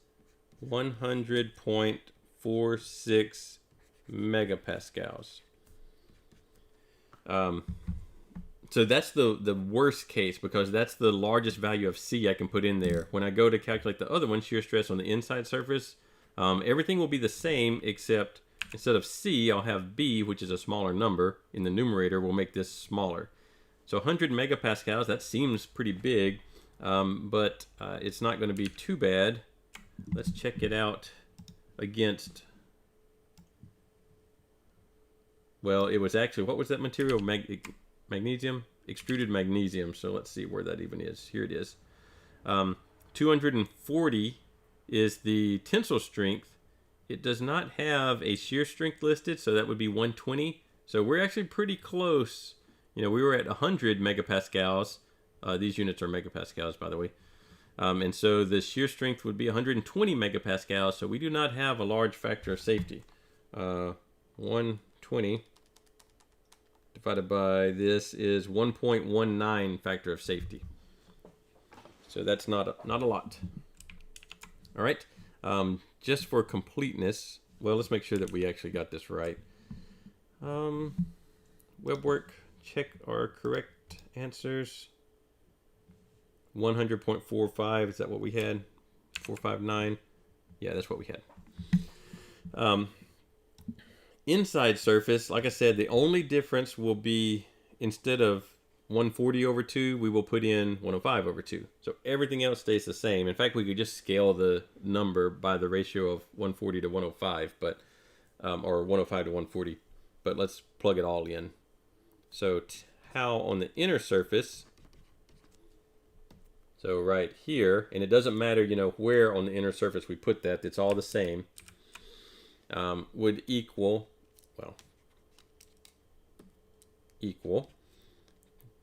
100.46 megapascals. So that's the worst case, because that's the largest value of C I can put in there. When I go to calculate the other one, shear stress on the inside surface, everything will be the same, except instead of C, I'll have B, which is a smaller number in the numerator. We'll make this smaller. So 100 megapascals, that seems pretty big, but it's not going to be too bad. Let's check it out against, well, it was actually, what was that material? Magnesium? Extruded magnesium. So let's see where that even is. Here it is. 240 is the tensile strength. It does not have a shear strength listed, so that would be 120. So we're actually pretty close. You know, we were at 100 megapascals. These units are megapascals, by the way. And so the shear strength would be 120 megapascals, so we do not have a large factor of safety. 120 divided by this is 1.19 factor of safety. So that's not a lot. All right. Just for completeness, well, let's make sure that we actually got this right. web work. Check our correct answers. 100.45, is that what we had? 459. Yeah, that's what we had. Inside surface, like I said, the only difference will be instead of 140 over 2, we will put in 105 over 2. So everything else stays the same. In fact, we could just scale the number by the ratio of 140 to 105, but or 105 to 140. But let's plug it all in. So how on the inner surface, so right here, and it doesn't matter, you know, where on the inner surface we put that, it's all the same, would equal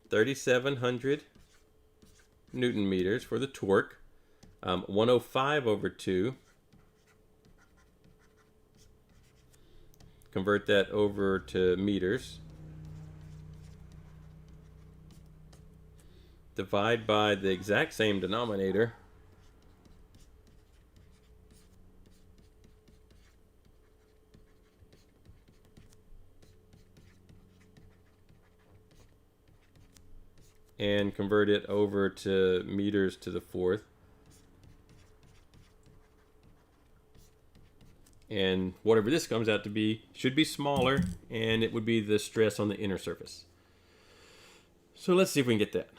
3,700 Newton meters for the torque, 105 over 2, convert that over to meters, divide by the exact same denominator, and convert it over to meters to the fourth. And whatever this comes out to be should be smaller, and it would be the stress on the inner surface. So let's see if we can get that.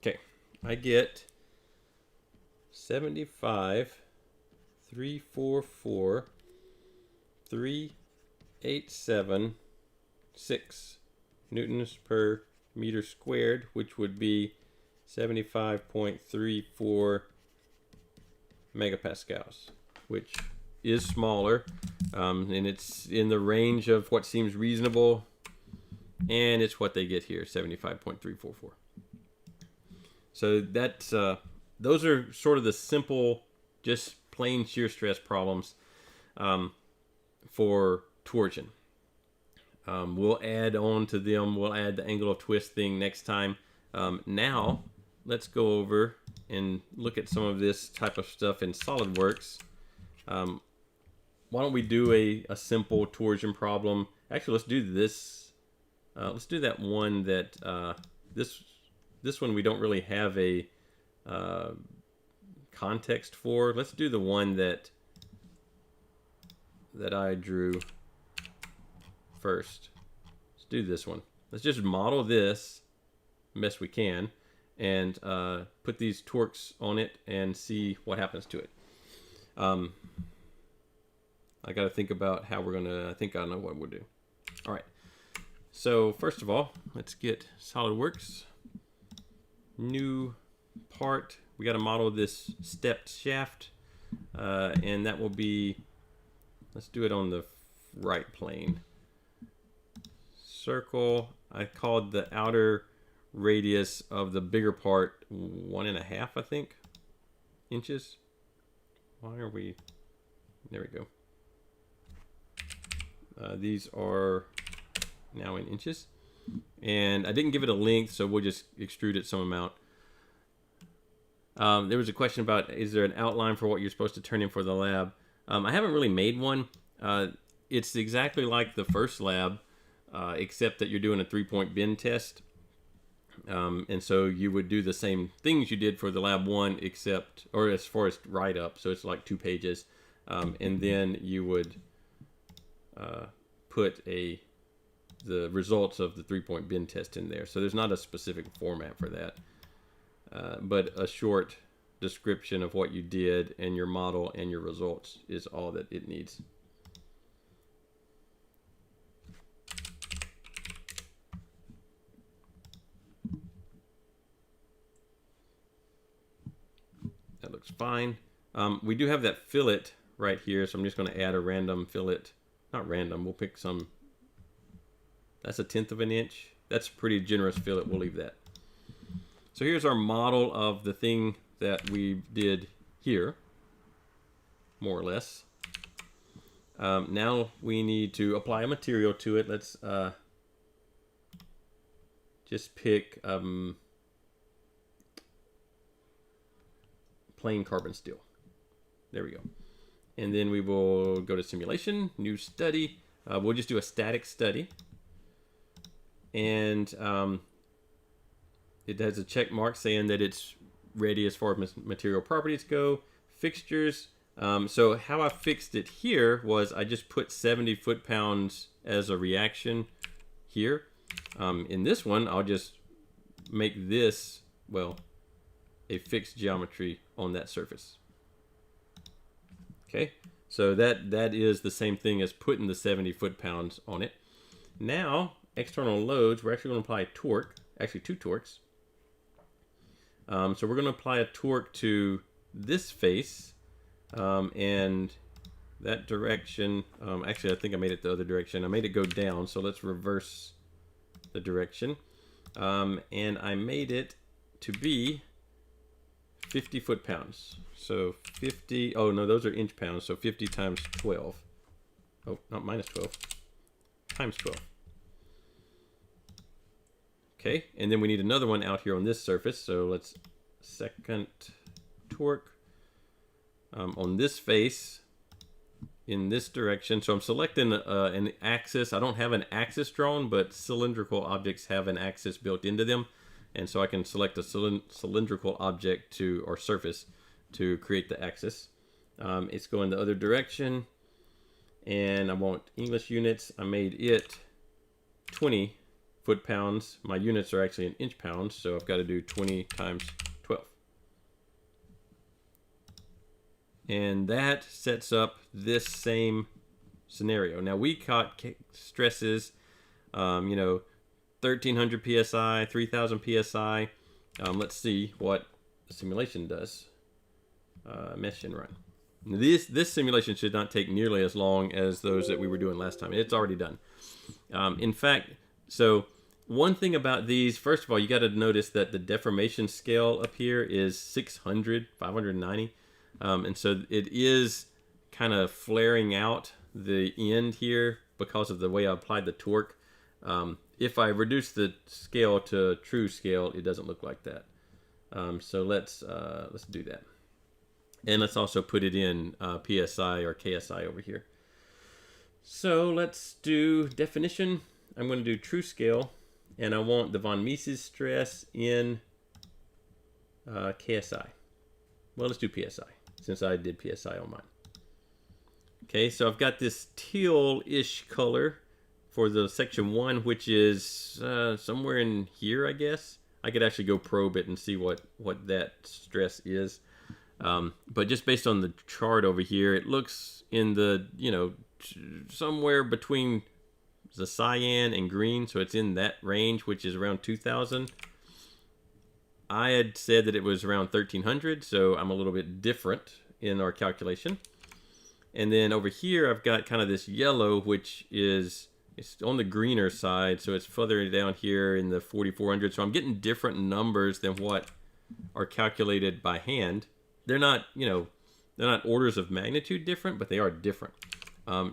Okay, I get 75,344,387.6 newtons per meter squared, which would be 75.34 megapascals, which is smaller, and it's in the range of what seems reasonable, and it's what they get here, 75.344. So that's those are sort of the simple, just plain shear stress problems for torsion. We'll add on to them. We'll add the angle of twist thing next time. Now let's go over and look at some of this type of stuff in SolidWorks. Why don't we do a simple torsion problem? Actually, let's do this. Let's do that one that this one we don't really have a context for. Let's do the one that I drew first. Let's do this one. Let's just model this best we can and put these torques on it and see what happens to it. I got to think about how we're gonna. I think I know what we'll do. All right. So first of all, let's get SolidWorks. New part. We got to model this stepped shaft, and that will be. Let's do it on the right plane. Circle. I called the outer radius of the bigger part 1.5, I think, inches. Why are we? There we go. These are now in inches, and I didn't give it a length, so we'll just extrude it some amount. There was a question about, is there an outline for what you're supposed to turn in for the lab? I haven't really made one. It's exactly like the first lab, except that you're doing a 3-point bend test. And so you would do the same things you did for the lab 1, except, or as far as write up, so it's like 2 pages. And then you would put the results of the 3-point bend test in there. So there's not a specific format for that, but a short description of what you did and your model and your results is all that it needs. That looks fine. We do have that fillet right here, so I'm just going to add a random fillet. Not random, we'll pick some. That's 1/10 of an inch. That's a pretty generous fillet, we'll leave that. So here's our model of the thing that we did here. more or less. Now we need to apply a material to it. Let's just pick plain carbon steel. There we go. And then we will go to simulation, new study. We'll just do a static study. And it has a check mark saying that it's ready as far as material properties go. Fixtures. So how I fixed it here was I just put 70 foot-pounds as a reaction here. In this one, I'll just make this, well, a fixed geometry on that surface. Okay, so that is the same thing as putting the 70 foot-pounds on it. Now, external loads, we're actually going to apply torque, actually 2 torques. So we're going to apply a torque to this face, and that direction, actually I think I made it the other direction. I made it go down, so let's reverse the direction. And I made it to be 50 foot-pounds. So 50, oh no, those are inch-pounds, so 50 times 12. Oh, not minus 12, times 12. Okay, and then we need another one out here on this surface, so let's second torque on this face in this direction. So I'm selecting an axis. I don't have an axis drawn, but cylindrical objects have an axis built into them. And so I can select a cylindrical object to, or surface, to create the axis. It's going the other direction, and I want English units. I made it 20 foot-pounds. My units are actually in inch-pounds, so I've got to do 20 times 12. And that sets up this same scenario. Now we caught stresses, you know, 1300 psi, 3000 psi. Let's see what the simulation does. Mesh and run. This simulation should not take nearly as long as those that we were doing last time. It's already done. In fact, so one thing about these, first of all, you got to notice that the deformation scale up here is 600, 590. And so it is kind of flaring out the end here because of the way I applied the torque. If I reduce the scale to true scale, it doesn't look like that. So let's do that. And let's also put it in PSI or KSI over here. So let's do definition. I'm going to do true scale, and I want the von Mises stress in KSI. Well, let's do PSI, since I did PSI on mine. Okay, so I've got this teal-ish color for the section 1, which is somewhere in here, I guess. I could actually go probe it and see what that stress is. But just based on the chart over here, it looks in the, you know, somewhere between the cyan and green, so it's in that range, which is around 2000. I had said that it was around 1300, so I'm a little bit different in our calculation. And then over here, I've got kind of this yellow, which is, it's on the greener side, so it's further down here in the 4400. So I'm getting different numbers than what are calculated by hand. They're not, you know, they're not orders of magnitude different, but they are different.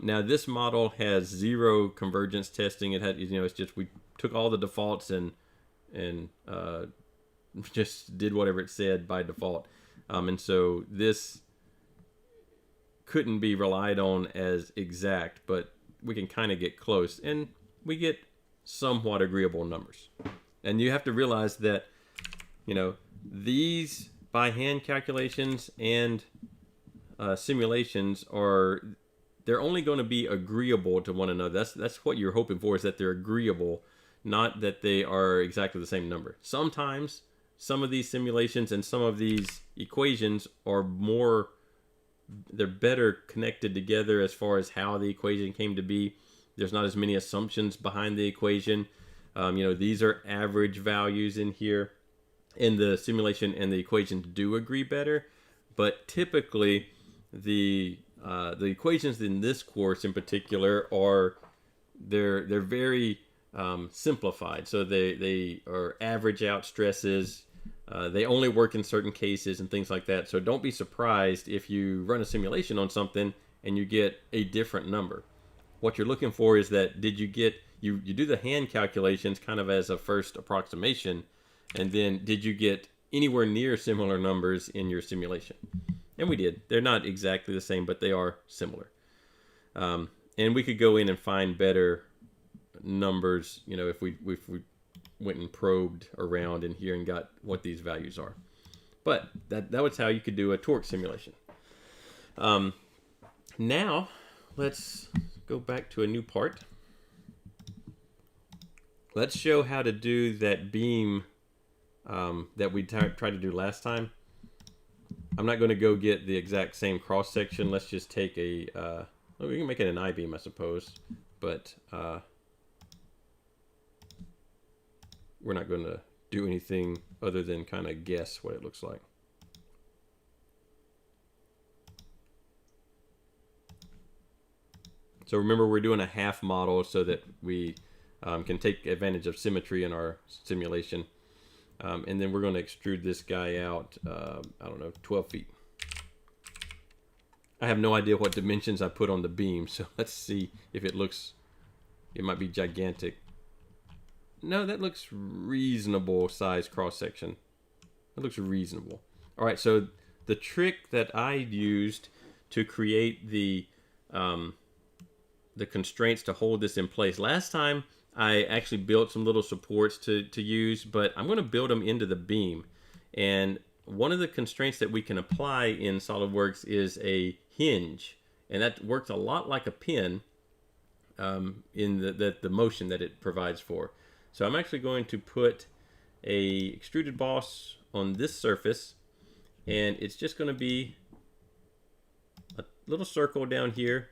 Now this model has 0 convergence testing. It had, you know, it's just we took all the defaults and just did whatever it said by default. And so this couldn't be relied on as exact, but we can kind of get close, and we get somewhat agreeable numbers. And you have to realize that, you know, these by hand calculations and simulations are, they're only going to be agreeable to one another. That's what you're hoping for, is that they're agreeable, not that they are exactly the same number. Sometimes some of these simulations and some of these equations are more, they're better connected together as far as how the equation came to be. There's not as many assumptions behind the equation. You know, these are average values in here, and the simulation and the equations do agree better. But typically, the equations in this course in particular are they're very simplified. So they are average out stresses. They only work in certain cases and things like that. So don't be surprised if you run a simulation on something and you get a different number. What you're looking for is that did you get, you do the hand calculations kind of as a first approximation, and then did you get anywhere near similar numbers in your simulation? And we did. They're not exactly the same, but they are similar. And we could go in and find better numbers, you know, if we went and probed around in here and got what these values are. But that was how you could do a torque simulation. Now, let's go back to a new part. Let's show how to do that beam that we tried to do last time. I'm not going to go get the exact same cross section. Let's just take a, well, we can make it an I-beam, I suppose, but we're not going to do anything other than kind of guess what it looks like. So remember, we're doing a half model so that we can take advantage of symmetry in our simulation. And then we're going to extrude this guy out, I don't know, 12 feet. I have no idea what dimensions I put on the beam, so let's see if it looks, it might be gigantic. No, that looks reasonable size cross section. That looks reasonable. All right, so the trick that I used to create the constraints to hold this in place. Last time I actually built some little supports to use, but I'm going to build them into the beam. And one of the constraints that we can apply in SolidWorks is a hinge, and that works a lot like a pin in the motion that it provides for. So I'm actually going to put a extruded boss on this surface, and it's just going to be a little circle down here,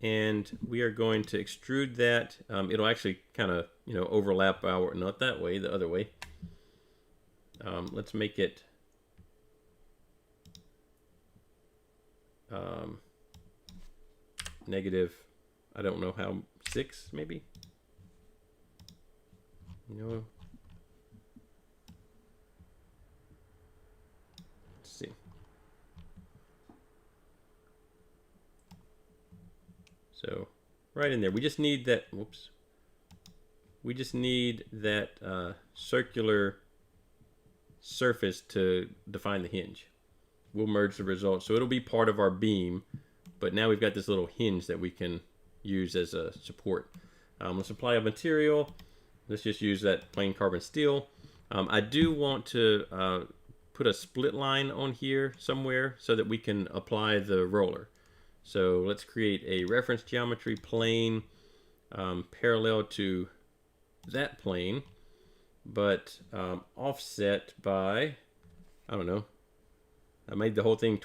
and we are going to extrude that. It'll actually kind of, you know, overlap our, not that way, the other way. Let's make it negative, I don't know how, 6 maybe? No. Let's see. So right in there, we just need that, whoops. We just need that circular surface to define the hinge. We'll merge the results. So it'll be part of our beam, but now we've got this little hinge that we can use as a support. Let's apply a material. Let's just use that plain carbon steel. I do want to put a split line on here somewhere so that we can apply the roller. So let's create a reference geometry plane parallel to that plane, but offset by, I don't know, I made the whole thing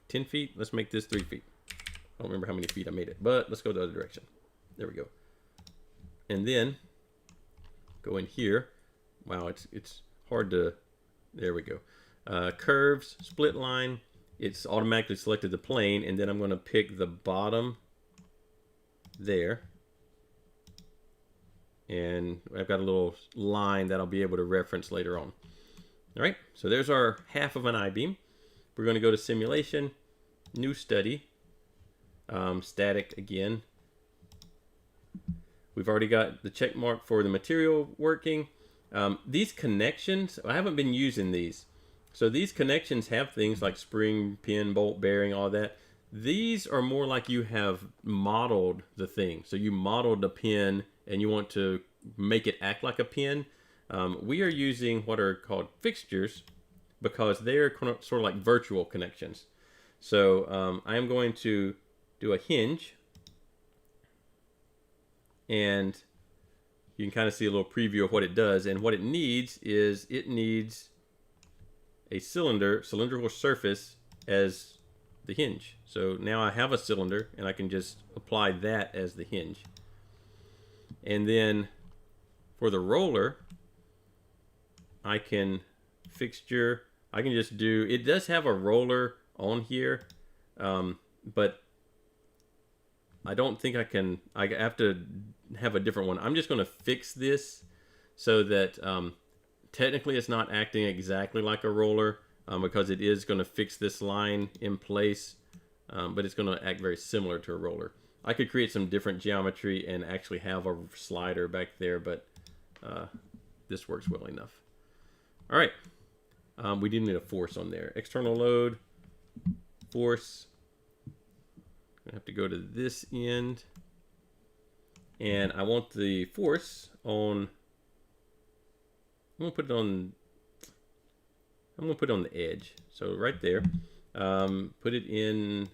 10 feet. Let's make this 3 feet. I don't remember how many feet I made it, but let's go the other direction. There we go. And then go in here. Wow, it's hard to, there we go. Curves, split line. It's automatically selected the plane, and then I'm going to pick the bottom there. And I've got a little line that I'll be able to reference later on. All right, so there's our half of an I-beam. We're going to go to simulation, new study, static again. We've already got the check mark for the material working. These connections, I haven't been using these. So these connections have things like spring, pin, bolt, bearing, all that. These are more like you have modeled the thing. So you modeled a pin and you want to make it act like a pin. We are using what are called fixtures because they're sort of like virtual connections. So I am going to do a hinge, and you can kind of see a little preview of what it does. And what it needs is it needs a cylindrical surface as the hinge. So now I have a cylinder and I can just apply that as the hinge. And then for the roller, I can fixture, I can just do, it does have a roller on here, but I don't think I can, I have to have a different one. I'm just going to fix this so that Technically, it's not acting exactly like a roller because it is going to fix this line in place, but it's going to act very similar to a roller. I could create some different geometry and actually have a slider back there, but this works well enough. All right, we do need a force on there. External load, force. I have to go to this end, and I want the force on. I'm gonna put it on the edge. So right there. Put it in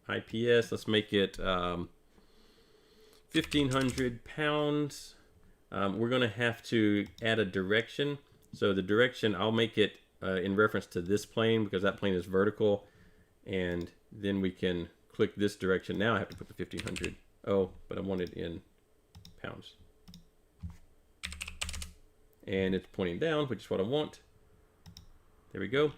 IPS. Let's make it 1,500 pounds. We're gonna have to add a direction. So the direction, I'll make it in reference to this plane because that plane is vertical, and then we can click this direction. Now I have to put the 1,500. Oh, but I want it in pounds. And it's pointing down, which is what I want. There we go.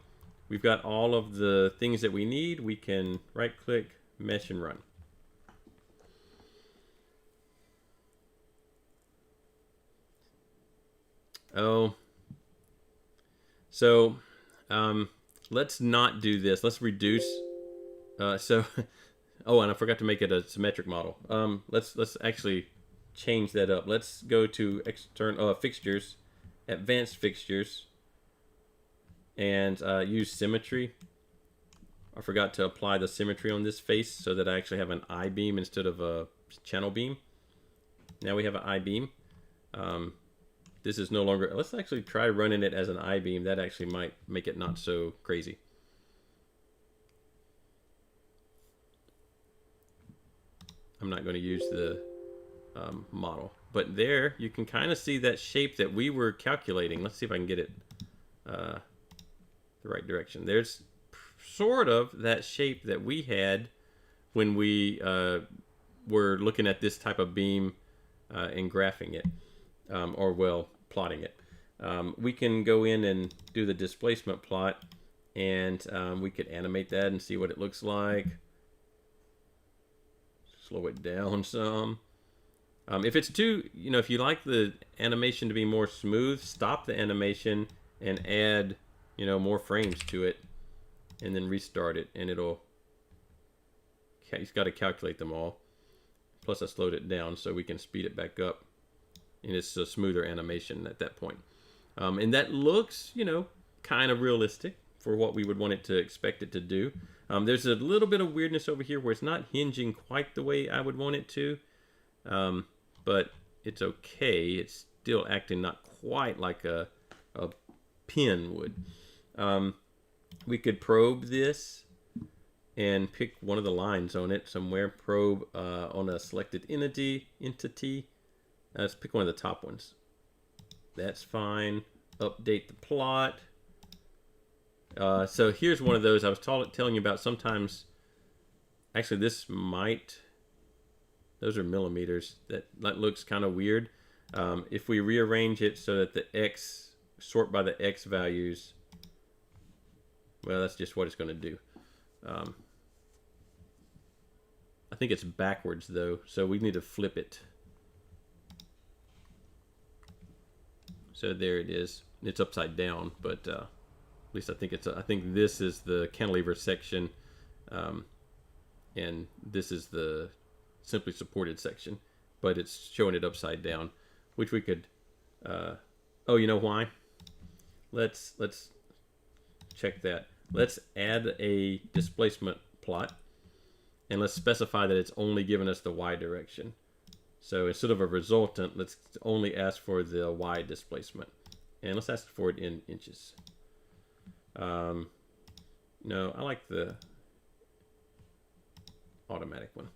We've got all of the things that we need. We can right click, mesh, and run. Oh, so let's not do this. Let's reduce. Oh, and I forgot to make it a symmetric model. Let's actually change that up. Let's go to external fixtures, advanced fixtures, and use symmetry. I forgot to apply the symmetry on this face so that I actually have an I-beam instead of a channel beam. Now we have an I-beam. This is no longer, let's actually try running it as an I-beam. That actually might make it not so crazy. I'm not going to use the model. But there, you can kind of see that shape that we were calculating. Let's see if I can get it the right direction. There's sort of that shape that we had when we were looking at this type of beam and graphing it, or well, plotting it. We can go in and do the displacement plot, and we could animate that and see what it looks like. Slow it down some. If it's too, if you like the animation to be more smooth, stop the animation and add, more frames to it, and then restart it, and it'll. You've got to calculate them all. Plus, I slowed it down so we can speed it back up, and it's a smoother animation at that point. And that looks, kind of realistic for what we would want it to expect it to do. There's a little bit of weirdness over here where it's not hinging quite the way I would want it to. But it's okay. It's still acting not quite like a pin would. We could probe this and pick one of the lines on it somewhere. Probe on a selected entity. Let's pick one of the top ones. That's fine. Update the plot. So here's one of those I was telling you about. Sometimes, actually, this might. Those are millimeters. That looks kind of weird. If we rearrange it so that the X sort by the X values, well, that's just what it's going to do. I think it's backwards though, so we need to flip it. So there it is. It's upside down, but at least I think it's. I think this is the cantilever section, and this is the simply supported section, but it's showing it upside down, which we could. Oh, you know why? Let's check that. Let's add a displacement plot, and let's specify that it's only giving us the Y direction. So instead of a resultant, let's only ask for the Y displacement, and let's ask for it in inches. No, I like the automatic one.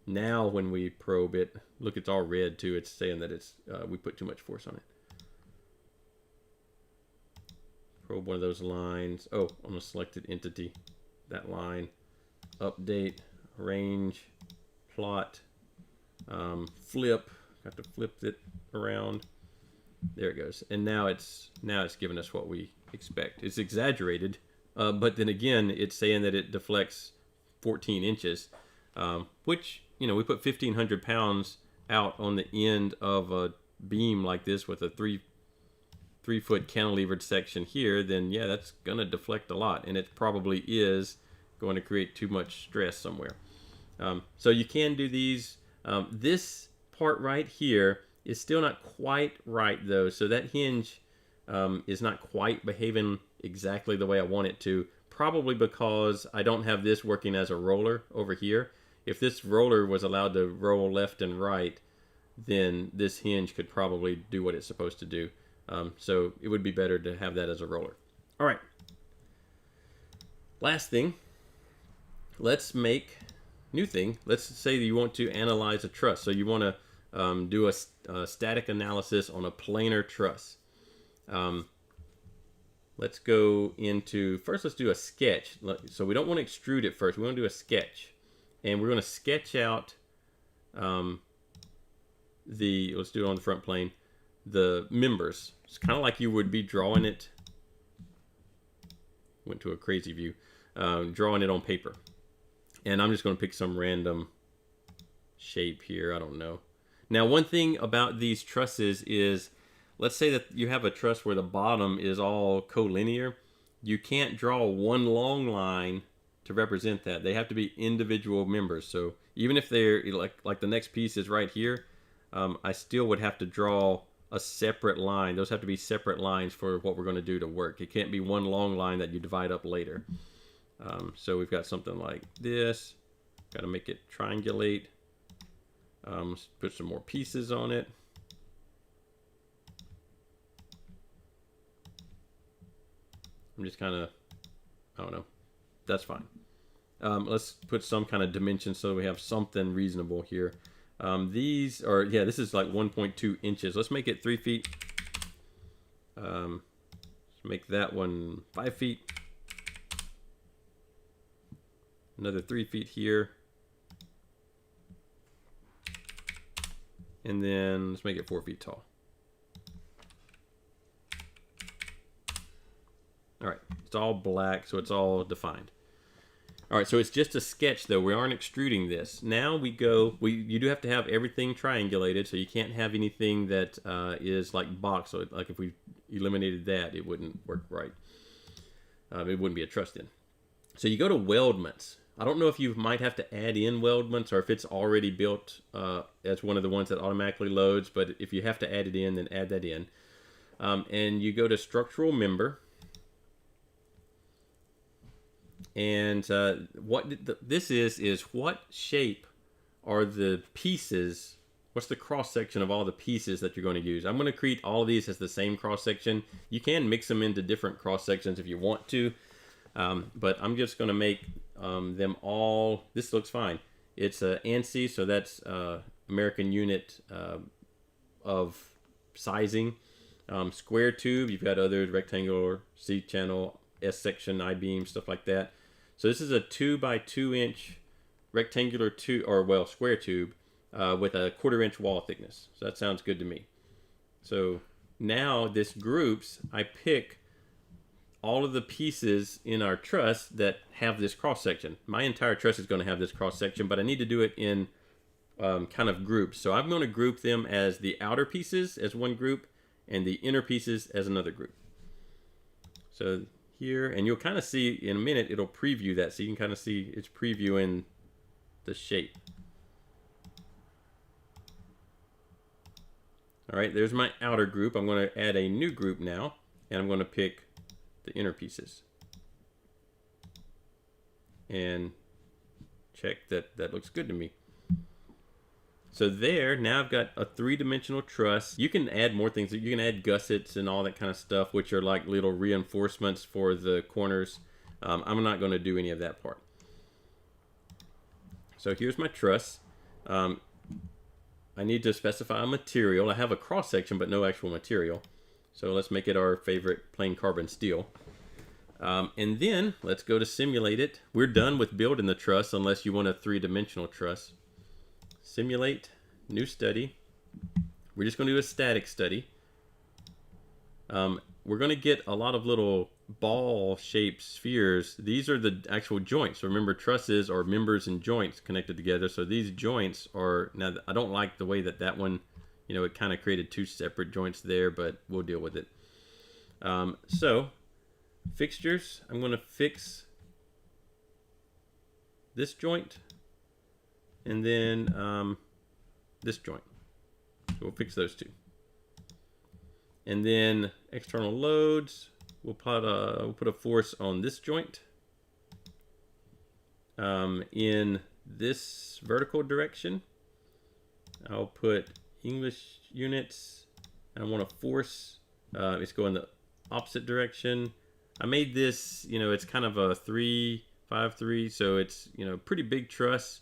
Now when we probe it, look, it's all red too. It's saying that it's we put too much force on it. Probe one of those lines. Oh, on a selected entity, that line. Update, range, plot, flip. Got to flip it around. There it goes. And now it's giving us what we expect. It's exaggerated, but then again, it's saying that it deflects 14 inches, which, we put 1,500 pounds out on the end of a beam like this with a 3 3-foot cantilevered section here, then yeah, that's gonna deflect a lot, and it probably is going to create too much stress somewhere. So you can do these. This part right here is still not quite right though, so that hinge is not quite behaving exactly the way I want it to, probably because I don't have this working as a roller over here. If this roller was allowed to roll left and right, then this hinge could probably do what it's supposed to do. So it would be better to have that as a roller. All right. Last thing, let's make new thing. Let's say that you want to analyze a truss. So you want to do a static analysis on a planar truss. Let's go into, first let's do a sketch. So we don't want to extrude it first. We want to do a sketch. And we're going to sketch out let's do it on the front plane, the members. It's kind of like you would be drawing it, went to a crazy view, drawing it on paper. And I'm just going to pick some random shape here, I don't know. Now one thing about these trusses is, let's say that you have a truss where the bottom is all collinear. You can't draw one long line to represent that. They have to be individual members. So even if they're like the next piece is right here, I still would have to draw a separate line. Those have to be separate lines for what we're going to do to work. It can't be one long line that you divide up later. So we've got something like this. Got to make it triangulate. Let's put some more pieces on it. I'm just kind of, I don't know. That's fine. Let's put some kind of dimension so we have something reasonable here. These are, yeah, this is like 1.2 inches. Let's make it 3 feet. Let's make that one 5 feet. Another 3 feet here. And then let's make it 4 feet tall. All right, it's all black, so it's all defined. All right, so it's just a sketch though. We aren't extruding this. Now we go, you do have to have everything triangulated, so you can't have anything that is like box. So like if we eliminated that, it wouldn't work right. It wouldn't be a truss then. So you go to weldments. I don't know if you might have to add in weldments or if it's already built as one of the ones that automatically loads, but if you have to add it in, then add that in. And you go to structural member. And what this is what shape are the pieces, what's the cross section of all the pieces that you're going to use. I'm going to create all of these as the same cross section. You can mix them into different cross sections if you want to, but I'm just going to make them all, this looks fine. It's ANSI, so that's American unit of sizing. Square tube, you've got others, rectangular, C-channel, S-section, I-beam, stuff like that. So this is a 2 by 2 inch rectangular square tube with a 1/4 inch wall thickness. So that sounds good to me. So now this groups, I pick all of the pieces in our truss that have this cross section. My entire truss is going to have this cross section, but I need to do it in kind of groups. So I'm going to group them as the outer pieces as one group and the inner pieces as another group. So here, and you'll kind of see in a minute, it'll preview that, so you can kind of see it's previewing the shape. All right, there's my outer group. I'm going to add a new group now, and I'm going to pick the inner pieces and check that that looks good to me. So there, now I've got a 3-dimensional truss. You can add more things. You can add gussets and all that kind of stuff, which are like little reinforcements for the corners. I'm not going to do any of that part. So here's my truss. I need to specify a material. I have a cross section, but no actual material. So let's make it our favorite plain carbon steel. And then let's go to simulate it. We're done with building the truss unless you want a 3-dimensional truss. Simulate, new study. We're just going to do a static study. We're going to get a lot of little ball-shaped spheres. These are the actual joints. Remember, trusses are members and joints connected together. So these joints are, now I don't like the way that one, you know, it kind of created 2 separate joints there, but we'll deal with it. So fixtures, I'm going to fix this joint and then this joint. So we'll fix those two. And then external loads, we'll put a force on this joint in this vertical direction. I'll put English units. I want a force. It's going the opposite direction. I made this, it's kind of a 3-5-3, so it's, pretty big truss,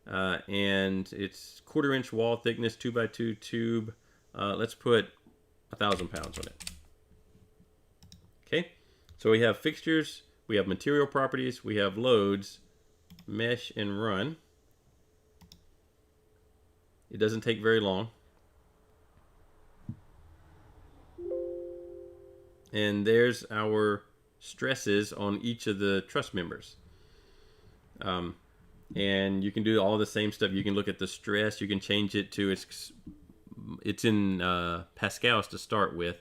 and it's 1/4 inch wall thickness, 2x2 tube. Let's put 1,000 pounds on it. Okay, so we have fixtures, we have material properties, we have loads, mesh and run. It doesn't take very long. And there's our stresses on each of the truss members. And you can do all the same stuff. You can look at the stress. You can change it to it's in pascals to start with,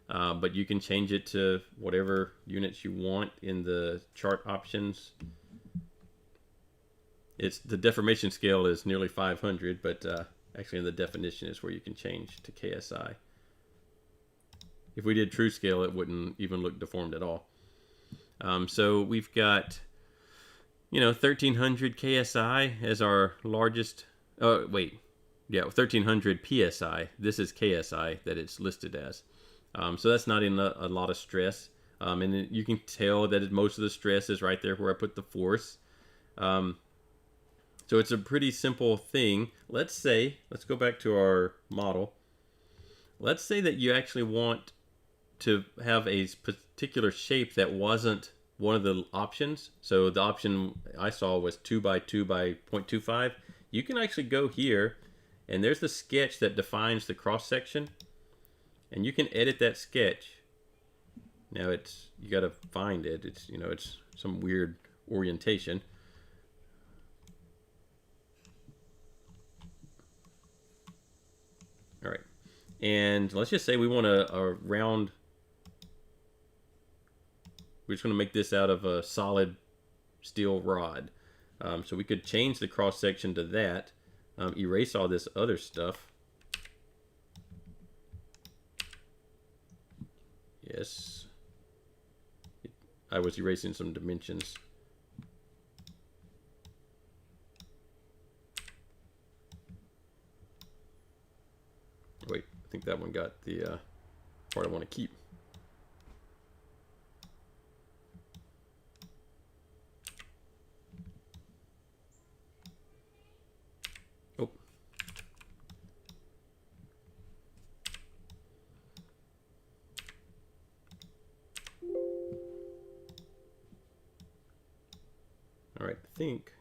but you can change it to whatever units you want in the chart options. The deformation scale is nearly 500, but actually in the definition is where you can change to KSI. If we did true scale, it wouldn't even look deformed at all. So we've got, 1300 KSI as our largest. Oh, wait. Yeah, 1300 PSI. This is KSI that it's listed as. So that's not in a lot of stress. And you can tell that most of the stress is right there where I put the force. So it's a pretty simple thing. Let's go back to our model. Let's say that you actually want to have a particular shape that wasn't one of the options. So the option I saw was 2x2 by 0.25. You can actually go here, and there's the sketch that defines the cross section, and you can edit that sketch. Now you got to find it. It's some weird orientation. All right, and let's just say we want a round. We're just going to make this out of a solid steel rod. So we could change the cross section to that. Erase all this other stuff. Yes. I was erasing some dimensions. Wait, I think that one got the part I want to keep. All right, I think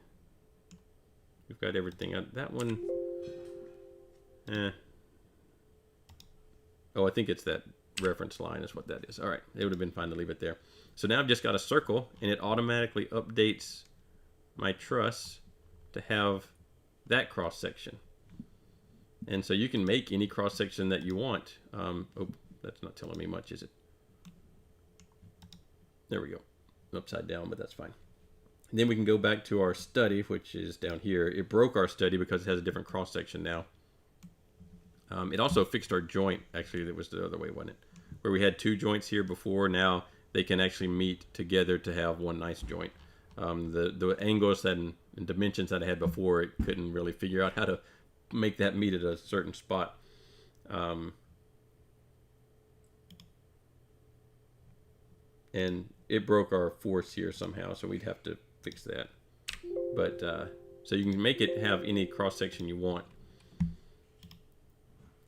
we've got everything. That one, oh, I think it's that reference line is what that is. All right, it would have been fine to leave it there. So now I've just got a circle, and it automatically updates my truss to have that cross section. And so you can make any cross section that you want. Oh, that's not telling me much, is it? There we go. Upside down, but that's fine. And then we can go back to our study, which is down here. It broke our study because it has a different cross section now. It also fixed our joint. Actually, that was the other way, wasn't it? Where we had two joints here before, now they can actually meet together to have one nice joint. The angles and dimensions that I had before, it couldn't really figure out how to make that meet at a certain spot. And it broke our force here somehow, so we'd have to fix that. But so you can make it have any cross section you want.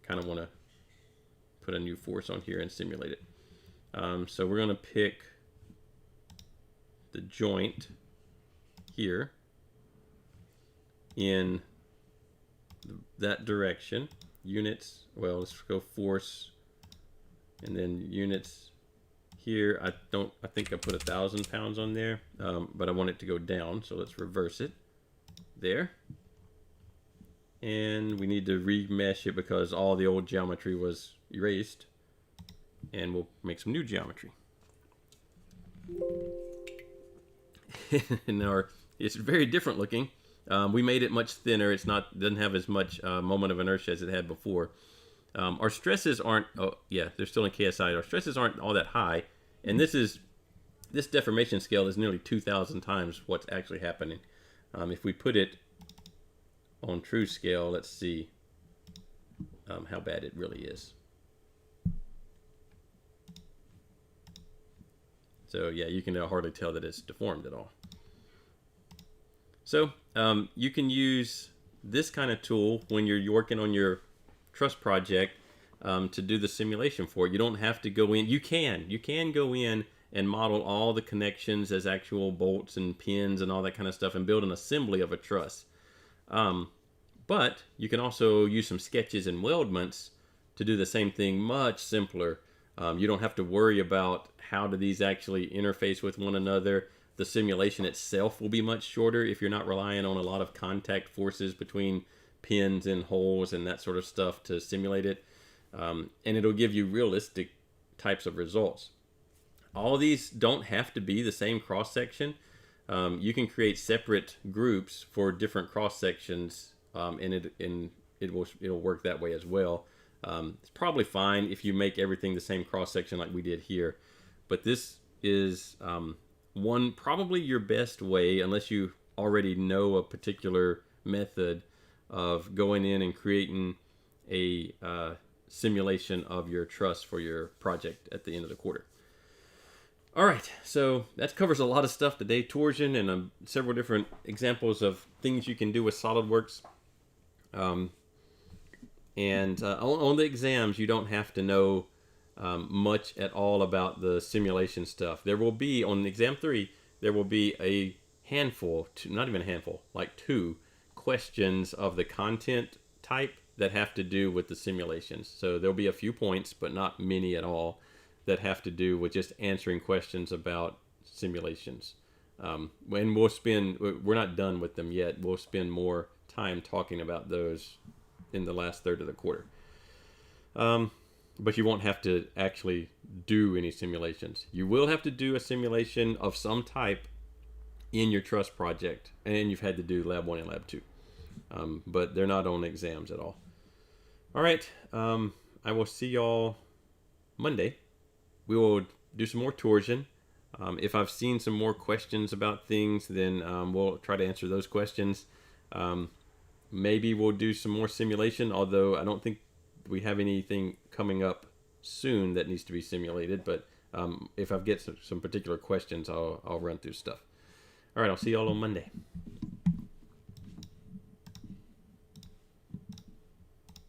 Kind of want to put a new force on here and simulate it. So we're going to pick the joint here in that direction. Units, well, let's go force, and then units here. I think I put 1,000 pounds on there, but I want it to go down, so let's reverse it there. And we need to remesh it because all the old geometry was erased. and we'll make some new geometry. And it's very different looking. We made it much thinner. Doesn't have as much moment of inertia as it had before. Our stresses aren't, oh yeah, they're still in KSI. Our stresses aren't all that high, and this deformation scale is nearly 2,000 times what's actually happening. If we put it on true scale, let's see how bad it really is. So yeah, you can hardly tell that it's deformed at all. So you can use this kind of tool when you're working on your truss project to do the simulation for it. You don't have to go in. You can go in and model all the connections as actual bolts and pins and all that kind of stuff and build an assembly of a truss. But you can also use some sketches and weldments to do the same thing much simpler. You don't have to worry about how do these actually interface with one another. The simulation itself will be much shorter if you're not relying on a lot of contact forces between pins and holes and that sort of stuff to simulate it. And it'll give you realistic types of results. All of these don't have to be the same cross section. You can create separate groups for different cross sections, and it'll work that way as well. It's probably fine if you make everything the same cross section like we did here, but this is probably your best way, unless you already know a particular method of going in and creating a simulation of your truss for your project at the end of the quarter. All right, so that covers a lot of stuff today. Torsion and several different examples of things you can do with SolidWorks. On the exams, you don't have to know much at all about the simulation stuff. There will be, on exam 3, there will be a handful, not even a handful, like 2 questions of the content type that have to do with the simulations. So there'll be a few points, but not many at all, that have to do with just answering questions about simulations. And we're not done with them yet. We'll spend more time talking about those in the last third of the quarter. But you won't have to actually do any simulations. You will have to do a simulation of some type in your truss project, and you've had to do lab 1 and lab 2. But they're not on exams at all. All right, I will see y'all Monday. We will do some more torsion. If I've seen some more questions about things, then we'll try to answer those questions. Maybe we'll do some more simulation, although I don't think we have anything coming up soon that needs to be simulated. But if I get some particular questions, I'll run through stuff. All right, I'll see y'all on Monday.